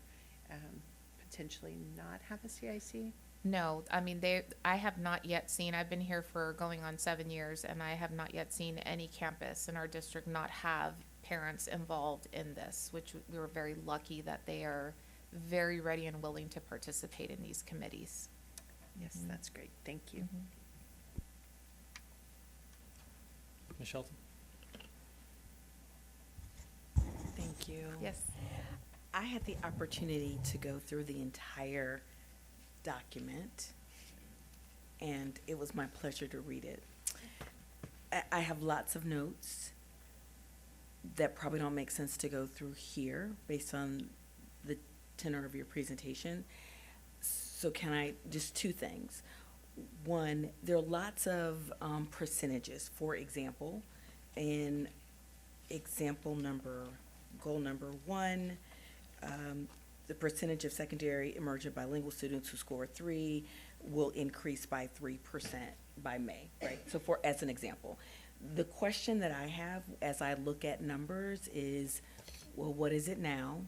Speaker 5: potentially not have a CIC?
Speaker 20: No, I mean, I have not yet seen, I've been here for going on 7 years, and I have not yet seen any campus in our district not have parents involved in this, which we were very lucky that they are very ready and willing to participate in these committees.
Speaker 5: Yes, that's great. Thank you.
Speaker 1: Ms. Shelton?
Speaker 11: Thank you.
Speaker 20: Yes.
Speaker 11: I had the opportunity to go through the entire document, and it was my pleasure to read it. I have lots of notes that probably don't make sense to go through here based on the tenor of your presentation. So can I, just two things. One, there are lots of percentages. For example, in goal number 1, the percentage of secondary emergent bilingual students who score 3 will increase by 3% by May, right? So as an example, the question that I have as I look at numbers is, well, what is it now?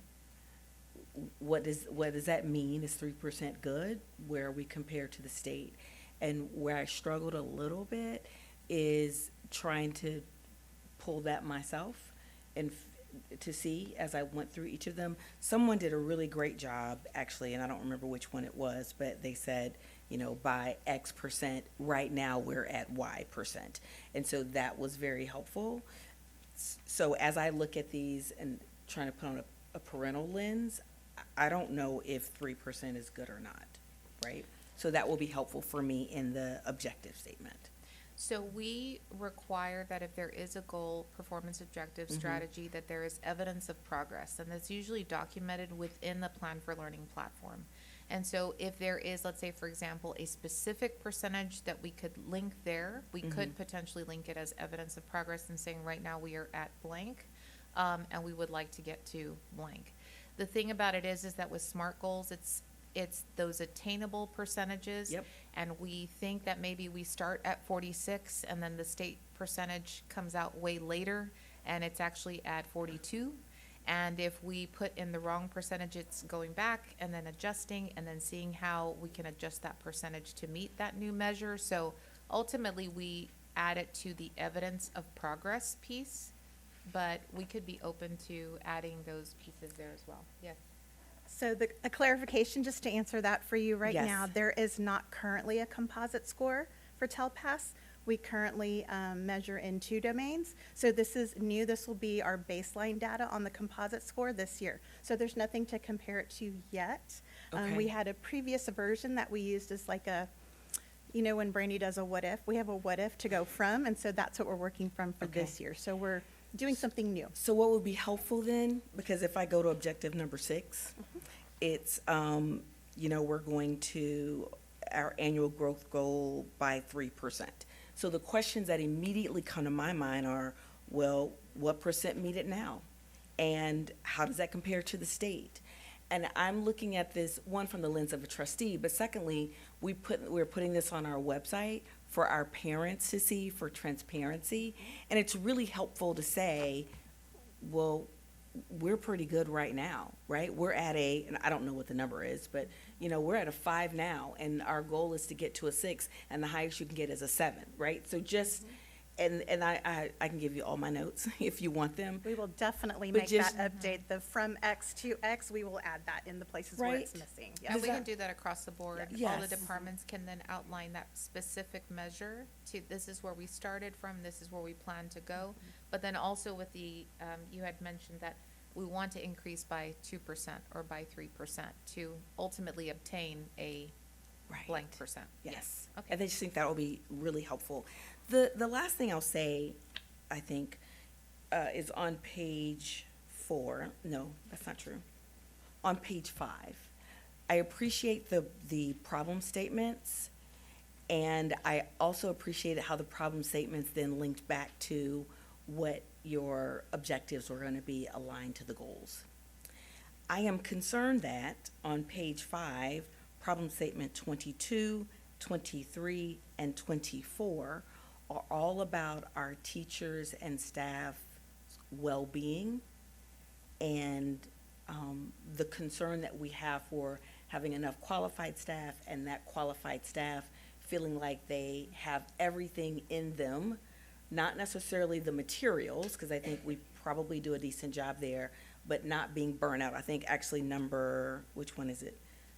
Speaker 11: What does that mean? Is 3% good? Where are we compared to the state? And where I struggled a little bit is trying to pull that myself and to see as I went through each of them. Someone did a really great job, actually, and I don't remember which one it was, but they said, by X percent, right now we're at Y percent. And so that was very helpful. So as I look at these and trying to put on a parental lens, I don't know if 3% is good or not, right? So that will be helpful for me in the objective statement.
Speaker 20: So we require that if there is a goal, performance objective, strategy, that there is evidence of progress, and that's usually documented within the Plan for Learning platform. And so if there is, let's say, for example, a specific percentage that we could link there, we could potentially link it as evidence of progress and saying right now we are at blank, and we would like to get to blank. The thing about it is that with SMART goals, it's those attainable percentages.
Speaker 11: Yep.
Speaker 20: And we think that maybe we start at 46 and then the state percentage comes out way later and it's actually at 42. And if we put in the wrong percentage, it's going back and then adjusting and then seeing how we can adjust that percentage to meet that new measure. So ultimately, we add it to the evidence of progress piece, but we could be open to adding those pieces there as well. Yes.
Speaker 2: So a clarification, just to answer that for you right
Speaker 11: Yes.
Speaker 2: now, there is not currently a composite score for TELPAS. We currently measure in 2 domains. So this is new. This will be our baseline data on the composite score this year. So there's nothing to compare it to yet.
Speaker 11: Okay.
Speaker 2: We had a previous version that we used as like a, when Brandy does a what if, we have a what if to go from. And so that's what we're working from for
Speaker 11: Okay.
Speaker 2: this year. So we're doing something new.
Speaker 11: So what would be helpful then, because if I go to objective number 6, it's, we're going to our annual growth goal by 3%. So the questions that immediately come to my mind are, well, what percent meet it now? And how does that compare to the state? And I'm looking at this, one, from the lens of a trustee, but secondly, we're putting this on our website for our parents to see for transparency. And it's really helpful to say, well, we're pretty good right now, right? We're at and I don't know what the number is, but, we're at a 5 now, and our goal is to get to a 6, and the highest you can get is a 7, right? So just, and I can give you all my notes if you want them.
Speaker 2: We will definitely
Speaker 11: But
Speaker 2: make
Speaker 11: just-
Speaker 2: that update. The from X to X, we will add that in the places where it's
Speaker 11: Right.
Speaker 2: missing.
Speaker 20: Yeah,
Speaker 2: Yes.
Speaker 20: we can do that across the board.
Speaker 11: Yeah.
Speaker 20: All the
Speaker 11: Yes.
Speaker 20: departments can then outline that specific measure to, this is where we started from, this is where we plan to go. But then also with the, you had mentioned that we want to increase by 2% or by 3% to ultimately obtain a
Speaker 11: Right.
Speaker 20: blank percent.
Speaker 11: Yes.
Speaker 20: Okay.
Speaker 11: And I just think that will be really helpful. The last thing I'll say, I think, is on page 4. No, that's not true. On page 5. I appreciate the problem statements, and I also appreciated how the problem statements then linked back to what your objectives were going to be aligned to the goals. I am concerned that on page 5, problem statement 22, 23, and 24 are all about our teachers and staff well-being and the concern that we have for having enough qualified staff and that qualified staff feeling like they have everything in them, not necessarily the materials, because I think we probably do a decent job there, but not being burnt out. I think actually which one is it,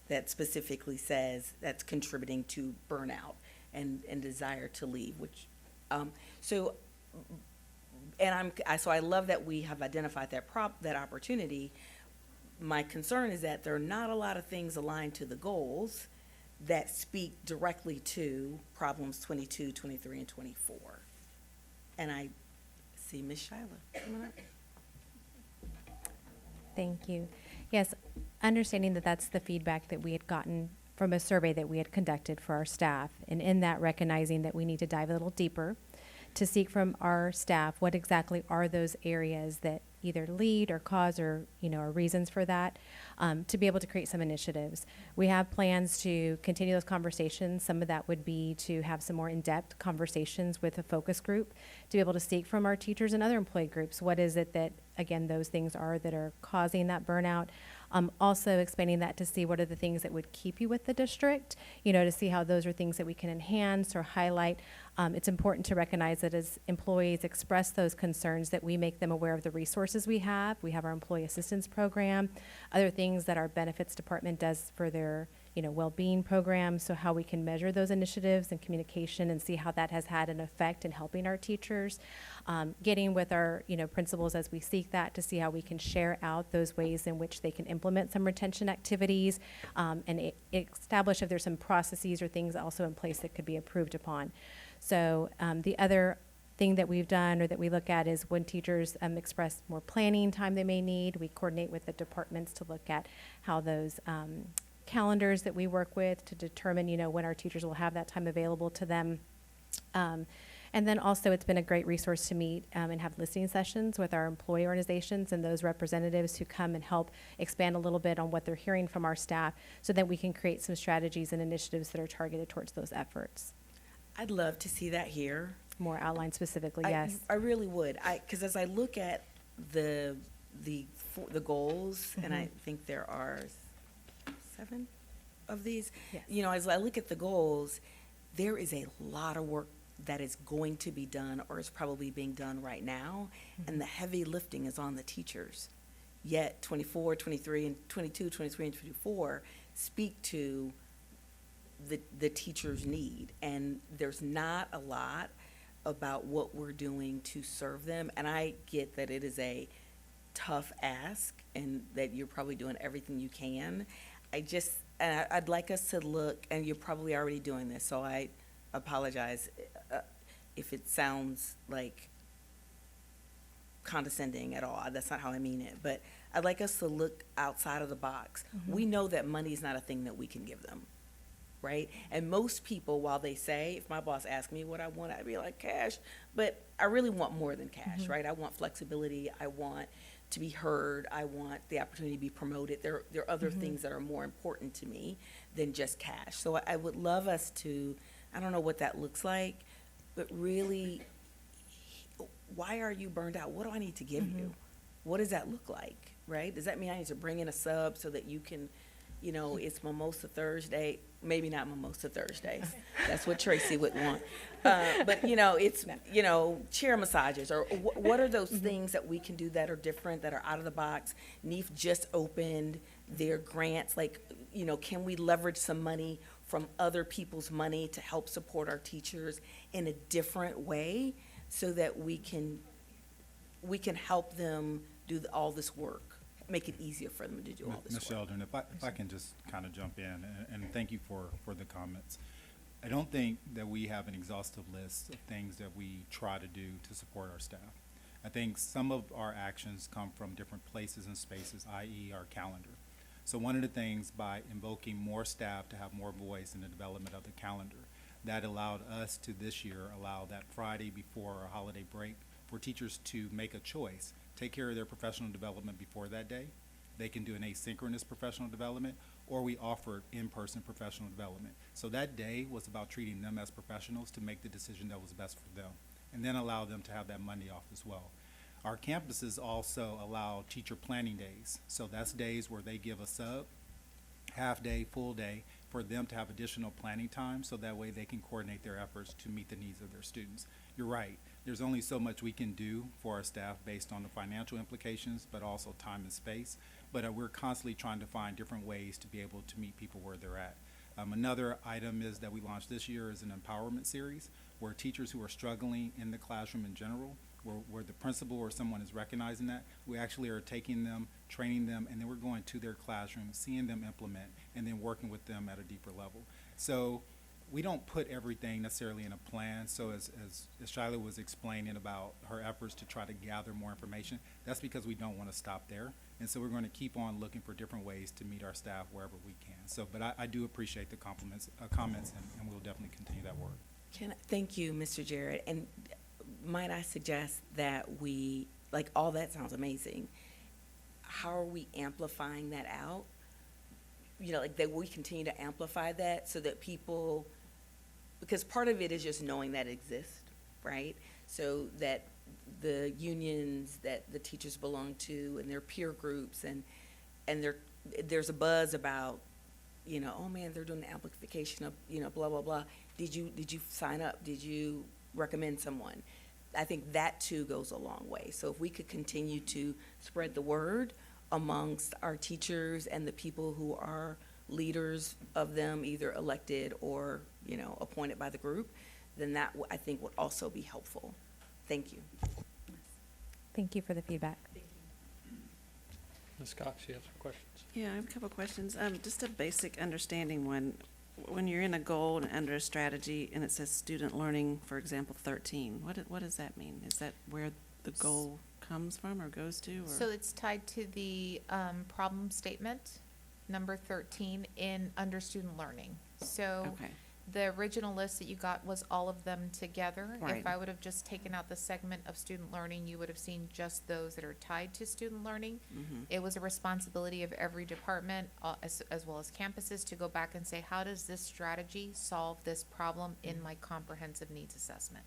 Speaker 11: that specifically says that's contributing to burnout and desire to leave, which, so I love that we have identified that opportunity. My concern is that there are not a lot of things aligned to the goals that speak directly to problems 22, 23, and 24. And I see Ms. Shyla coming up.
Speaker 15: Thank you. Yes, understanding that that's the feedback that we had gotten from a survey that we had conducted for our staff. And in that, recognizing that we need to dive a little deeper to seek from our staff what exactly are those areas that either lead or cause or, are reasons for that, to be able to create some initiatives. We have plans to continue those conversations. Some of that would be to have some more in-depth conversations with a focus group, to be able to seek from our teachers and other employee groups, what is it that, again, those things are that are causing that burnout. Also expanding that to see what are the things that would keep you with the district, to see how those are things that we can enhance or highlight. It's important to recognize that as employees express those concerns, that we make them aware of the resources we have. We have our employee assistance program, other things that our benefits department does for their well-being programs, so how we can measure those initiatives and communication and see how that has had an effect in helping our teachers. Getting with our principals as we seek that to see how we can share out those ways in which they can implement some retention activities, and establish if there's some processes or things also in place that could be approved upon. So the other thing that we've done or that we look at is when teachers express more planning time they may need, we coordinate with the departments to look at how those calendars that we work with to determine, when our teachers will have that time available to them. And then also it's been a great resource to meet and have listening sessions with our employee organizations and those representatives who come and help expand a little bit on what they're hearing from our staff so that we can create some strategies and initiatives that are targeted towards those efforts.
Speaker 11: I'd love to see that here.
Speaker 15: More outlined specifically, yes.
Speaker 11: I really would. Because as I look at the goals, and I think there are 7 of these,
Speaker 15: Yes.
Speaker 11: As I look at the goals, there is a lot of work that is going to be done or is probably being done right now, and the heavy lifting is on the teachers. Yet 24, 23, and 22, 23, and 24 speak to the teacher's need, and there's not a lot about what we're doing to serve them. And I get that it is a tough ask and that you're probably doing everything you can. I'd like us to look, and you're probably already doing this, so I apologize if it sounds like condescending at all. That's not how I mean it, but I'd like us to look outside of the box. We know that money is not a thing that we can give them, right? And most people, while they say, if my boss asked me what I want, I'd be like, cash, but I really want more than cash, right? I want flexibility. I want to be heard. I want the opportunity to be promoted. There are other things that are more important to me than just cash. So I would love us to, I don't know what that looks like, but really, why are you burned out? What do I need to give you? What does that look like, right? Does that mean I need to bring in a sub so that you can, it's Mimosa Thursday? Maybe not Mimosa Thursdays. That's what Tracy would want. But, it's, chair massages, or what are those things that we can do that are different, that are out of the box? NEIF just opened their grants. Like, can we leverage some money from other people's money to help support our teachers in a different way so that we can help them do all this work, make it easier for them to do all this
Speaker 17: Ms.
Speaker 11: work?
Speaker 17: Sheldon, if I can just kind of jump in, and thank you for the comments. I don't think that we have an exhaustive list of things that we try to do to support our staff. I think some of our actions come from different places and spaces, i.e. our calendar. So one of the things, by invoking more staff to have more voice in the development of the calendar, that allowed us to this year allow that Friday before our holiday break for teachers to make a choice, take care of their professional development before that day. They can do an asynchronous professional development, or we offered in-person professional development. So that day was about treating them as professionals to make the decision that was best for them, and then allow them to have that Monday off as well. Our campuses also allow teacher planning days. So that's days where they give a sub, half day, full day, for them to have additional planning time, so that way they can coordinate their efforts to meet the needs of their students. You're right, there's only so much we can do for our staff based on the financial implications, but also time and space. But we're constantly trying to find different ways to be able to meet people where they're at. Another item is that we launched this year is an empowerment series, where teachers who are struggling in the classroom in general, where the principal or someone is recognizing that, we actually are taking them, training them, and then we're going to their classroom, seeing them implement, and then working with them at a deeper level. So we don't put everything necessarily in a plan. So as Shyla was explaining about her efforts to try to gather more information, that's because we don't want to stop there. And so we're going to keep on looking for different ways to meet our staff wherever we can. So, but I do appreciate the comments, and we'll definitely continue that work.
Speaker 11: Thank you, Mr. Jarrett. And might I suggest that we, like, all that sounds amazing. How are we amplifying that out? You know, like that we continue to amplify that so that people, because part of it is just knowing that it exists, right? So that the unions that the teachers belong to and their peer groups and there's a buzz about, you know, oh man, they're doing the amplification of, you know, blah, blah, blah. Did you sign up? Did you recommend someone? I think that too goes a long way. So if we could continue to spread the word amongst our teachers and the people who are leaders of them, either elected or, you know, appointed by the group, then that I think would also be helpful. Thank you.
Speaker 15: Thank you for the feedback.
Speaker 1: Ms. Cox, you have some questions?
Speaker 16: Yeah, I have a couple of questions. Just a basic understanding one. When you're in a goal and under a strategy and it says student learning, for example, 13, what does that mean? Is that where the goal comes from or goes to? Or?
Speaker 20: So it's tied to the problem statement, number 13, under student learning. So
Speaker 16: Okay.
Speaker 20: the original list that you got was all of them together.
Speaker 16: Right.
Speaker 20: If I would have just taken out the segment of student learning, you would have seen just those that are tied to student learning.
Speaker 16: Mhm.
Speaker 20: It was a responsibility of every department, as well as campuses, to go back and say, how does this strategy solve this problem in my comprehensive needs assessment?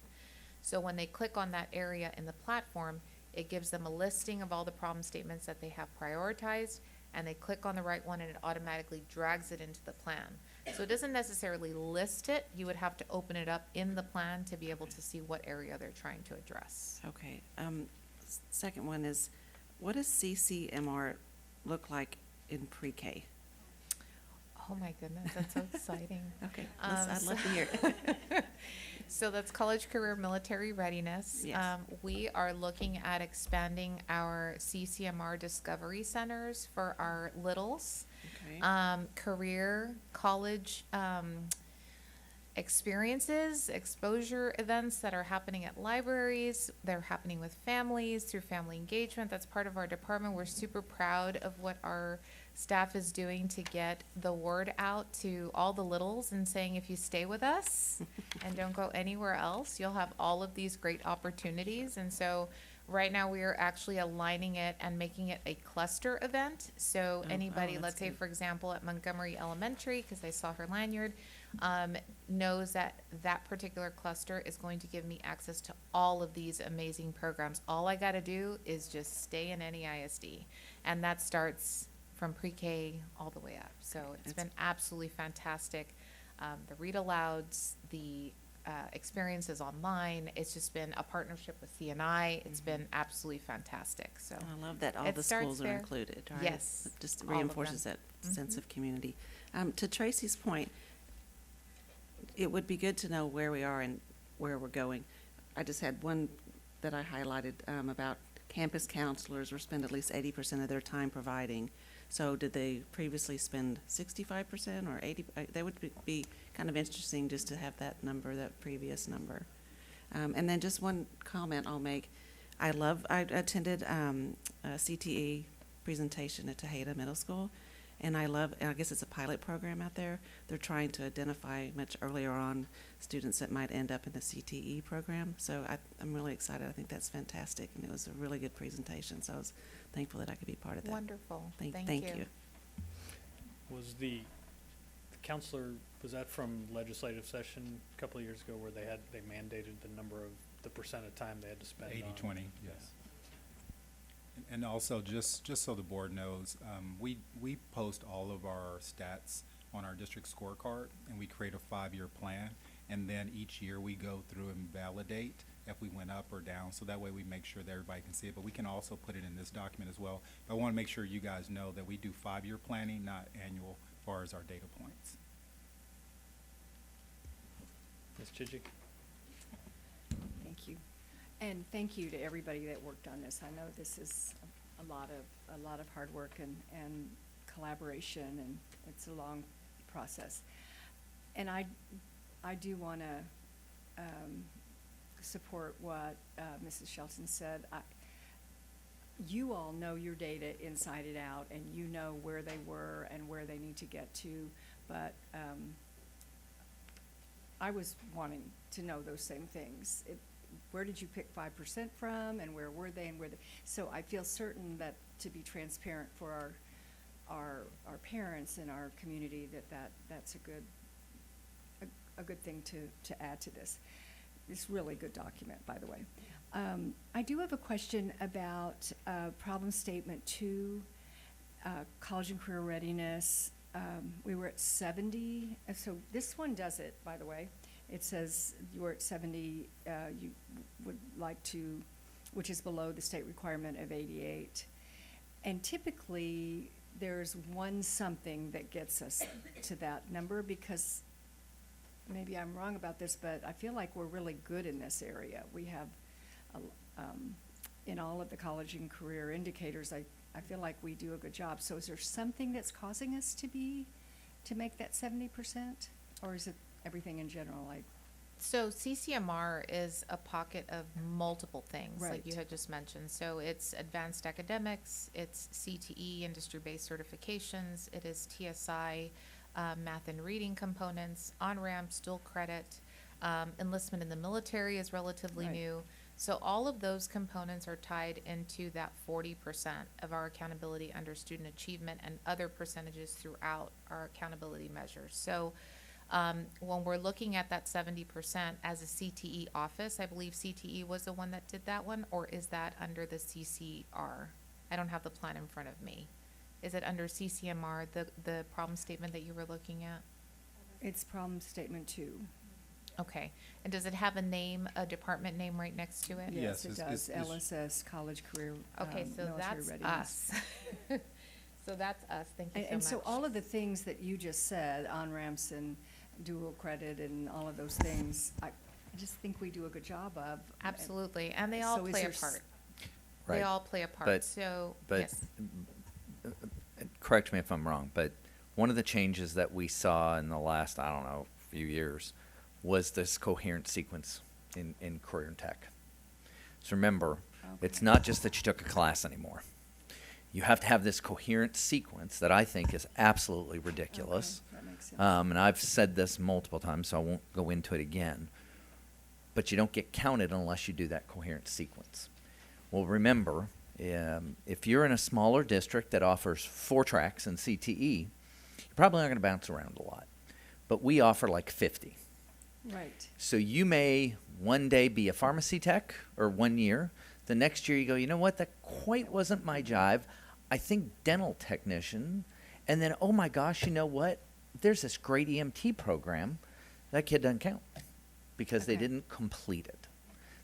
Speaker 20: So when they click on that area in the platform, it gives them a listing of all the problem statements that they have prioritized, and they click on the right one and it automatically drags it into the plan. So it doesn't necessarily list it. You would have to open it up in the plan to be able to see what area they're trying to address.
Speaker 16: Okay. Second one is, what does CCMR look like in pre-K?
Speaker 20: Oh my goodness, that's so exciting.
Speaker 16: Okay, I'd love to hear it.
Speaker 20: So that's college, career, military readiness.
Speaker 16: Yes.
Speaker 20: We are looking at expanding our CCMR discovery centers for our littles.
Speaker 16: Okay.
Speaker 20: Career, college, experiences, exposure events that are happening at libraries. They're happening with families through family engagement. That's part of our department. We're super proud of what our staff is doing to get the word out to all the littles and saying, if you stay with us and don't go anywhere else, you'll have all of these great opportunities. And so right now we are actually aligning it and making it a cluster event. So anybody,
Speaker 16: that's
Speaker 20: let's say,
Speaker 16: good.
Speaker 20: for example, at Montgomery Elementary, because I saw her lanyard, knows that that particular cluster is going to give me access to all of these amazing programs. All I got to do is just stay in NEISD. And that starts from pre-K all the way up. So it's been absolutely fantastic. The read alouds, the experiences online. It's just been a partnership with CNI. It's been absolutely fantastic. So
Speaker 16: I love that all
Speaker 20: it
Speaker 16: the
Speaker 20: starts
Speaker 16: schools are
Speaker 20: there.
Speaker 16: included, right?
Speaker 20: Yes,
Speaker 16: It just
Speaker 20: all of
Speaker 16: reinforces
Speaker 20: them.
Speaker 16: that sense
Speaker 20: Mhm.
Speaker 16: of community. To Tracy's point, it would be good to know where we are and where we're going. I just had one that I highlighted about campus counselors were spend at least 80% of their time providing. So did they previously spend 65% or 80? That would be kind of interesting just to have that number, that previous number. And then just one comment I'll make. I attended a CTE presentation at Tejeda Middle School, and I guess it's a pilot program out there. They're trying to identify much earlier on students that might end up in the CTE program. So I'm really excited. I think that's fantastic, and it was a really good presentation. So I was thankful that I could be part of that.
Speaker 20: Wonderful. Thank
Speaker 16: Thank
Speaker 20: you.
Speaker 16: you.
Speaker 1: Was the counselor, was that from legislative session a couple of years ago where they mandated the percent of time they had to spend on?
Speaker 17: 80-20, yes. And also, just so the board knows, we post all of our stats on our district scorecard, and we create a 5-year plan, and then each year we go through and validate if we went up or down, so that way we make sure that everybody can see it. But we can also put it in this document as well. But I want to make sure you guys know that we do 5-year planning, not annual, as far as our data points.
Speaker 1: Ms. Chidgey?
Speaker 3: Thank you. And thank you to everybody that worked on this. I know this is a lot of hard work and collaboration, and it's a long process. And I do want to support what Mrs. Shelton said. You all know your data inside and out, and you know where they were and where they need to get to, but I was wanting to know those same things. Where did you pick 5% from, and where were they, and where they, so I feel certain that to be transparent for our parents and our community, that's a good thing to add to this. It's really good document, by the way. I do have a question about problem statement 2, college and career readiness. We were at 70, so this one does it, by the way. It says you were at 70, you would like to, which is below the state requirement of 88. And typically, there's one something that gets us to that number, because maybe I'm wrong about this, but I feel like we're really good in this area. We have, in all of the college and career indicators, I feel like we do a good job. So is there something that's causing us to make that 70%? Or is it everything in general?
Speaker 20: So CCMR is a pocket of multiple things, like you
Speaker 3: Right.
Speaker 20: had just mentioned. So it's advanced academics, it's CTE, industry-based certifications, it is TSI, math and reading components, on-ramps, dual credit, enlistment in the military is relatively
Speaker 3: Right.
Speaker 20: new. So all of those components are tied into that 40% of our accountability under student achievement and other percentages throughout our accountability measures. So when we're looking at that 70% as a CTE office, I believe CTE was the one that did that one, or is that under the CCR? I don't have the plan in front of me. Is it under CCMR, the problem statement that you were looking at?
Speaker 3: It's problem statement 2.
Speaker 20: Okay, and does it have a name, a department name right next to it?
Speaker 3: Yes,
Speaker 17: Yes,
Speaker 3: it does. LSS, college career,
Speaker 20: Okay, so
Speaker 3: military
Speaker 20: that's
Speaker 3: readiness.
Speaker 20: us. So that's us, thank you so much.
Speaker 3: And so all of the things that you just said, on-ramps and dual credit and all of those things, I just think we do a good job of.
Speaker 20: Absolutely, and they all
Speaker 3: So is
Speaker 20: play a
Speaker 3: there s-
Speaker 20: part.
Speaker 8: Right.
Speaker 20: They all play a part,
Speaker 8: But-
Speaker 20: so,
Speaker 8: But,
Speaker 20: yes.
Speaker 8: correct me if I'm wrong, but one of the changes that we saw in the last, I don't know, few years was this coherent sequence in career and tech. So remember, it's not just that you took a class anymore. You have to have this coherent sequence that I think is absolutely ridiculous.
Speaker 3: Okay, that makes sense.
Speaker 8: And I've said this multiple times, so I won't go into it again. But you don't get counted unless you do that coherent sequence. Well, remember, if you're in a smaller district that offers 4 tracks in CTE, you're probably not going to bounce around a lot. But we offer like 50.
Speaker 3: Right.
Speaker 8: So you may one day be a pharmacy tech, or 1 year. The next year you go, you know what, that quite wasn't my jive. I think dental technician. And then, oh my gosh, you know what? There's this great EMT program. That kid doesn't count because they
Speaker 3: Okay.
Speaker 8: didn't complete it.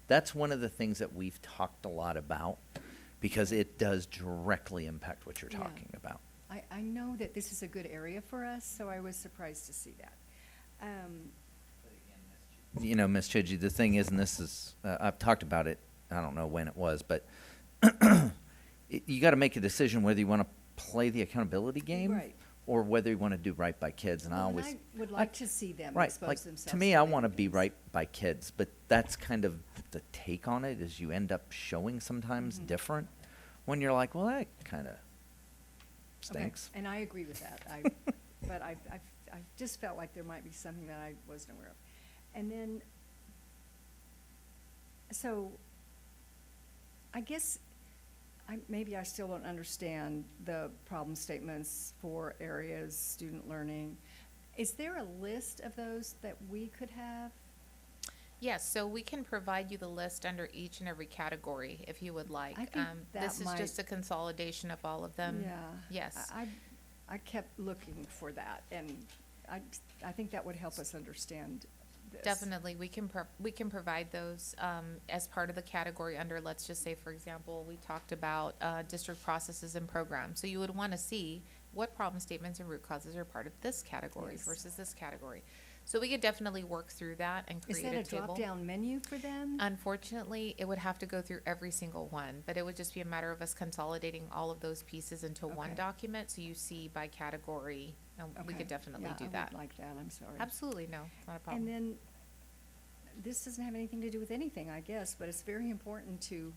Speaker 8: That's one of the things that we've talked a lot about because it does directly impact what you're
Speaker 3: Yeah.
Speaker 8: talking about.
Speaker 3: I know that this is a good area for us, so I was surprised to see that.
Speaker 8: You know, Ms. Chidgey, the thing is, and this is, I've talked about it, I don't know when it was, but you got to make a decision whether you want to play the accountability game
Speaker 3: Right.
Speaker 8: or whether you want to do right by kids. And I
Speaker 3: Well,
Speaker 8: always,
Speaker 3: I would like to see them
Speaker 8: right,
Speaker 3: expose
Speaker 8: like,
Speaker 3: themselves.
Speaker 8: to me, I want to be right by kids, but that's kind of the take on it, is you end up showing sometimes
Speaker 3: Mhm.
Speaker 8: different when you're like, well, that kind of
Speaker 3: Okay,
Speaker 8: stinks.
Speaker 3: and I agree with that. But I just felt like there might be something that I wasn't aware of. And then, so, I guess, maybe I still don't understand the problem statements for areas, student learning. Is there a list of those that we could have?
Speaker 20: Yes, so we can provide you the list under each and every category if you would like.
Speaker 3: I think that
Speaker 20: This is just a consolidation of all of
Speaker 3: Yeah.
Speaker 20: Yes.
Speaker 3: I kept looking for that, and I think that would help us understand this.
Speaker 20: Definitely, we can provide those as part of the category under, let's just say, for example, we talked about district processes and programs. So you would want to see what problem statements and root causes are part of this category
Speaker 3: Yes.
Speaker 20: versus this category. So we could definitely work through that and
Speaker 3: Is
Speaker 20: create
Speaker 3: that
Speaker 20: a
Speaker 3: a
Speaker 20: table.
Speaker 3: drop-down menu for them?
Speaker 20: Unfortunately, it would have to go through every single one, but it would just be a matter of us consolidating all of those pieces into one
Speaker 3: Okay.
Speaker 20: document, so you see by category, and we
Speaker 3: Okay.
Speaker 20: could definitely
Speaker 3: Yeah,
Speaker 20: do
Speaker 3: I would
Speaker 20: that.
Speaker 3: like that, I'm sorry.
Speaker 20: Absolutely, no, not a problem.
Speaker 3: And then, this doesn't have anything to do with anything, I guess, but it's very important to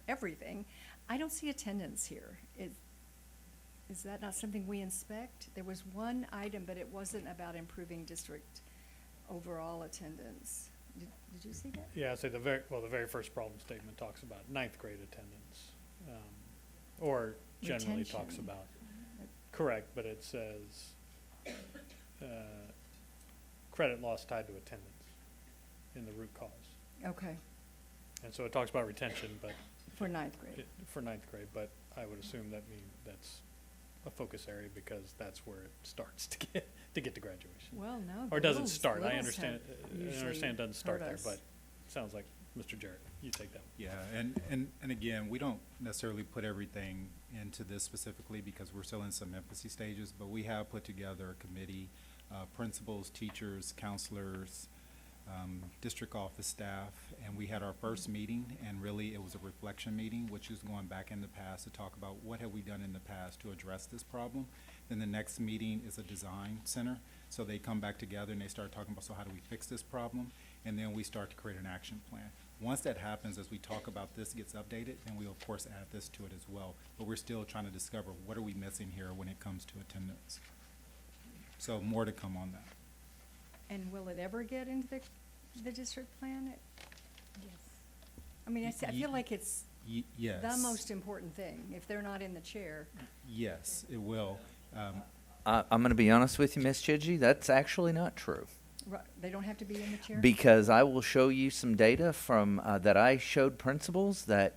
Speaker 3: everything. I don't see attendance here. Is that not something we inspect? There was one item, but it wasn't about improving district overall attendance. Did you see that?
Speaker 1: Yeah, so the very first problem statement talks about ninth grade attendance, or generally talks
Speaker 3: Retention.
Speaker 1: about, correct, but it says, credit loss tied to attendance in the root cause.
Speaker 3: Okay,
Speaker 1: And so it talks about retention, but,
Speaker 3: for ninth grade.
Speaker 1: for ninth grade, but I would assume that's a focus area because that's where it starts to get to graduation.
Speaker 3: Well, no.
Speaker 1: Or
Speaker 3: the
Speaker 1: doesn't
Speaker 3: littles-
Speaker 1: start, I
Speaker 3: littles
Speaker 1: understand,
Speaker 3: have
Speaker 1: I
Speaker 3: usually
Speaker 1: understand it doesn't start
Speaker 3: hurt
Speaker 1: there,
Speaker 3: us.
Speaker 1: but it sounds like, Mr. Jarrett, you take that one.
Speaker 17: Yeah, and again, we don't necessarily put everything into this specifically because we're still in some infancy stages, but we have put together a committee, principals, teachers, counselors, district office staff, and we had our first meeting, and really it was a reflection meeting, which is going back in the past to talk about what have we done in the past to address this problem. Then the next meeting is a design center, so they come back together and they start talking about, so how do we fix this problem? And then we start to create an action plan. Once that happens, as we talk about this gets updated, then we of course add this to it as well. But we're still trying to discover what are we missing here when it comes to attendance. So more to come on that.
Speaker 3: And will it ever get into the district plan? Yes. I mean, I feel like it's
Speaker 17: Yes.
Speaker 3: the most important thing, if they're not in the chair.
Speaker 17: Yes, it will.
Speaker 8: I'm going to be honest with you, Ms. Chidgey, that's actually not true.
Speaker 3: They don't have to be in the chair?
Speaker 8: Because I will show you some data from, that I showed principals that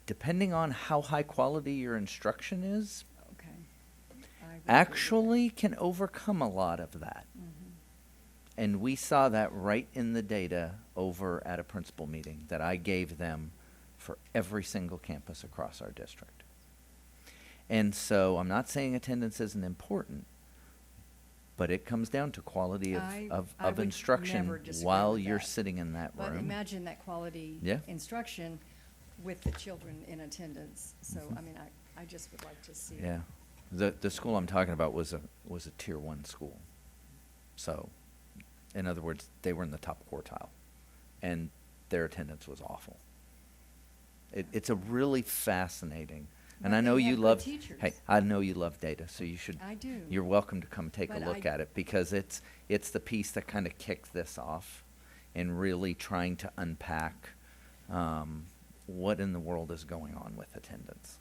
Speaker 8: depending on how high quality your instruction is,
Speaker 3: Okay. I would agree with
Speaker 8: actually can overcome a lot of that.
Speaker 3: Mhm.
Speaker 8: And we saw that right in the data over at a principal meeting that I gave them for every single campus across our district. And so I'm not saying attendance isn't important, but it comes down to quality
Speaker 3: I
Speaker 8: of
Speaker 3: would
Speaker 8: instruction
Speaker 3: never disagree
Speaker 8: while
Speaker 3: with
Speaker 8: you're
Speaker 3: that.
Speaker 8: sitting in that
Speaker 3: But
Speaker 8: room.
Speaker 3: imagine that quality
Speaker 8: Yeah.
Speaker 3: instruction with the children in attendance. So,
Speaker 8: Mhm.
Speaker 3: I mean, I just would like to see.
Speaker 8: Yeah. The school I'm talking about was a tier 1 school. So, in other words, they were in the top quartile, and their attendance was awful. It's a really fascinating, and
Speaker 3: But
Speaker 8: I know
Speaker 3: they
Speaker 8: you
Speaker 3: have good
Speaker 8: love.
Speaker 3: teachers.
Speaker 8: Hey, I know you love data, so you should.
Speaker 3: I do.
Speaker 8: You're welcome to come take a
Speaker 3: But
Speaker 8: look at it because it's the piece that kind of kicked this off, and really trying to unpack what in the world is going on with attendance.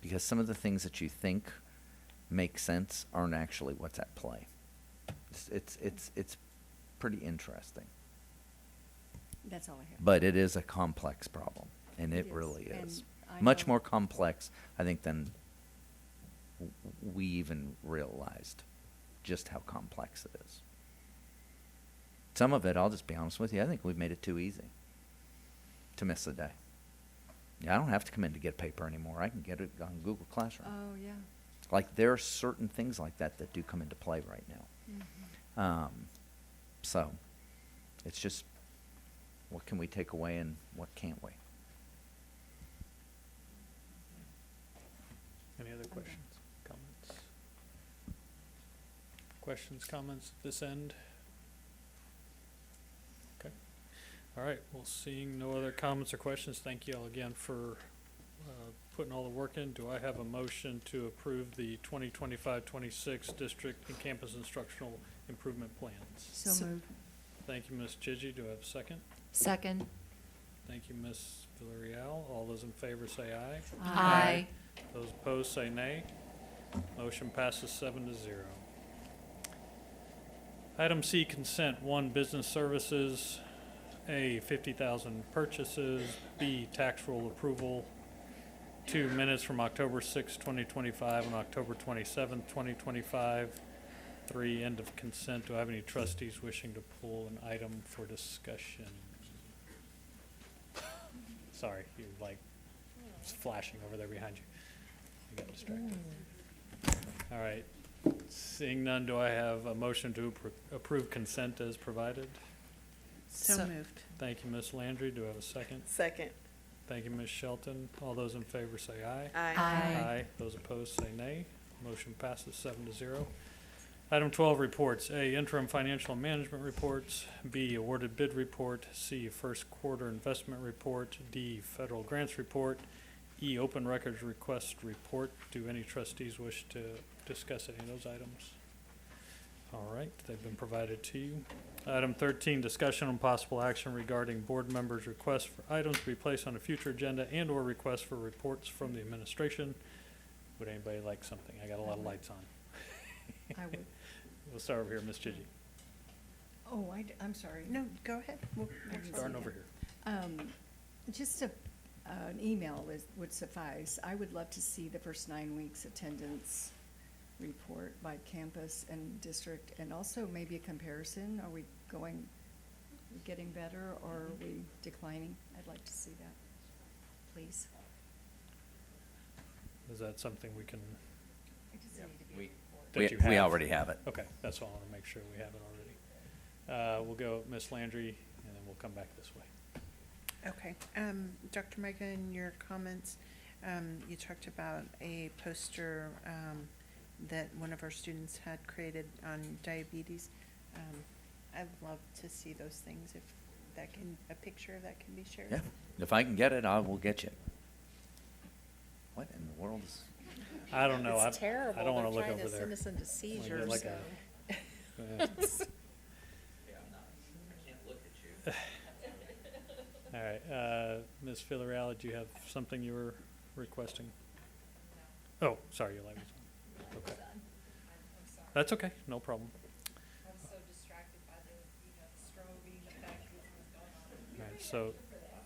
Speaker 8: Because some of the things that you think make sense aren't actually what's at play. It's pretty interesting.
Speaker 3: That's all I have.
Speaker 8: But it is a complex problem, and
Speaker 3: It
Speaker 8: it
Speaker 3: is,
Speaker 8: really
Speaker 3: and
Speaker 8: is.
Speaker 3: I
Speaker 8: Much
Speaker 3: know-
Speaker 8: more complex, I think, than we even realized just how complex it is. Some of it, I'll just be honest with you, I think we've made it too easy to miss a day. Yeah, I don't have to come in to get paper anymore. I can get it on Google Classroom.
Speaker 3: Oh, yeah.
Speaker 8: Like, there are certain things like that that do come into play right now. So, it's just, what can we take away and what can't we?
Speaker 1: Any other questions, comments? Questions, comments at this end? Okay. All right, well, seeing no other comments or questions, thank you all again for putting all the work in. Do I have a motion to approve the 2025-26 district and campus instructional improvement plans?
Speaker 3: So moved.
Speaker 1: Thank you, Ms. Chidgey. Do I have a second?
Speaker 20: Second.
Speaker 1: Thank you, Ms. Villarreal. All those in favor say aye.
Speaker 20: Aye.
Speaker 1: Those opposed say nay. Motion passes 7-0. Item C, consent. 1, business services. A, 50,000 purchases. B, tax roll approval. 2, minutes from October 6, 2025 and October 27, 2025. 3, end of consent. Do I have any trustees wishing to pull an item for discussion? Sorry, you're like flashing over there behind you. You got distracted. All right. Seeing none, do I have a motion to approve consent as provided?
Speaker 5: So moved.
Speaker 1: Thank you, Ms. Landry. Do I have a second?
Speaker 16: Second.
Speaker 1: Thank you, Ms. Shelton. All those in favor say aye.
Speaker 16: Aye.
Speaker 1: Aye. Those opposed say nay. Motion passes 7-0. Item 12, reports. A, interim financial management reports. B, awarded bid report. C, first quarter investment report. D, federal grants report. E, open records request report. Do any trustees wish to discuss any of those items? All right, they've been provided to you. Item 13, discussion on possible action regarding board members' requests for items to be placed on a future agenda and/or requests for reports from the administration. Would anybody like something? I got a lot of lights on.
Speaker 3: I would.
Speaker 1: We'll start over here, Ms. Gigi.
Speaker 3: Oh, I'm sorry.
Speaker 5: No, go ahead.
Speaker 1: Starting over here.
Speaker 3: Just an email would suffice. I would love to see the first 9 weeks attendance report by campus and district, and also maybe a comparison. Are we getting better, or are we declining? I'd like to see that, please.
Speaker 1: Is that something we can,
Speaker 8: We,
Speaker 1: that you
Speaker 8: we
Speaker 1: have?
Speaker 8: already have it.
Speaker 1: Okay, that's all. I want to make sure we have it already. We'll go Ms. Landry, and then we'll come back this way.
Speaker 5: Okay. Dr. Micah, in your comments, you talked about a poster that one of our students had created on diabetes. I'd love to see those things if a picture of that can be shared.
Speaker 8: Yeah, if I can get it, I will get you. What in the world is?
Speaker 1: I don't know.
Speaker 16: It's terrible.
Speaker 1: I don't want to
Speaker 16: They're
Speaker 1: look
Speaker 16: trying
Speaker 1: over
Speaker 16: to
Speaker 1: there.
Speaker 16: send us into
Speaker 1: Like,
Speaker 16: seizures,
Speaker 1: like
Speaker 16: so.
Speaker 1: yeah. All right, Ms. Villarreal, do you have something you were requesting? Oh, sorry, your light was on. Okay. That's okay, no problem.
Speaker 19: I was so distracted by the strobing effect that was going on.
Speaker 1: All right,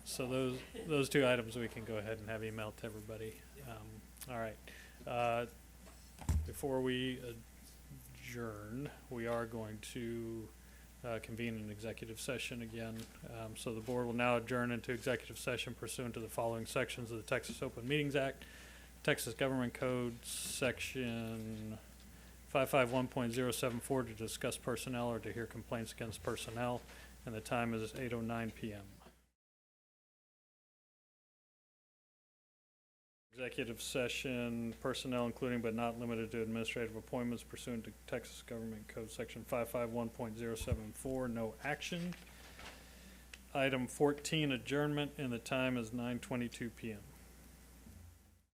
Speaker 1: so those two items we can go ahead and have emailed to everybody. All right. Before we adjourn, we are going to convene an executive session again. So the board will now adjourn into executive session pursuant to the following sections of the Texas Open Meetings Act, Texas Government Code, Section 551.074, to discuss personnel or to hear complaints against personnel, and the time is 8:09 p.m. Executive session, personnel including but not limited to administrative appointments pursuant to Texas Government Code Section 551.074, no action. Item 14, adjournment, and the time is 9:22 p.m.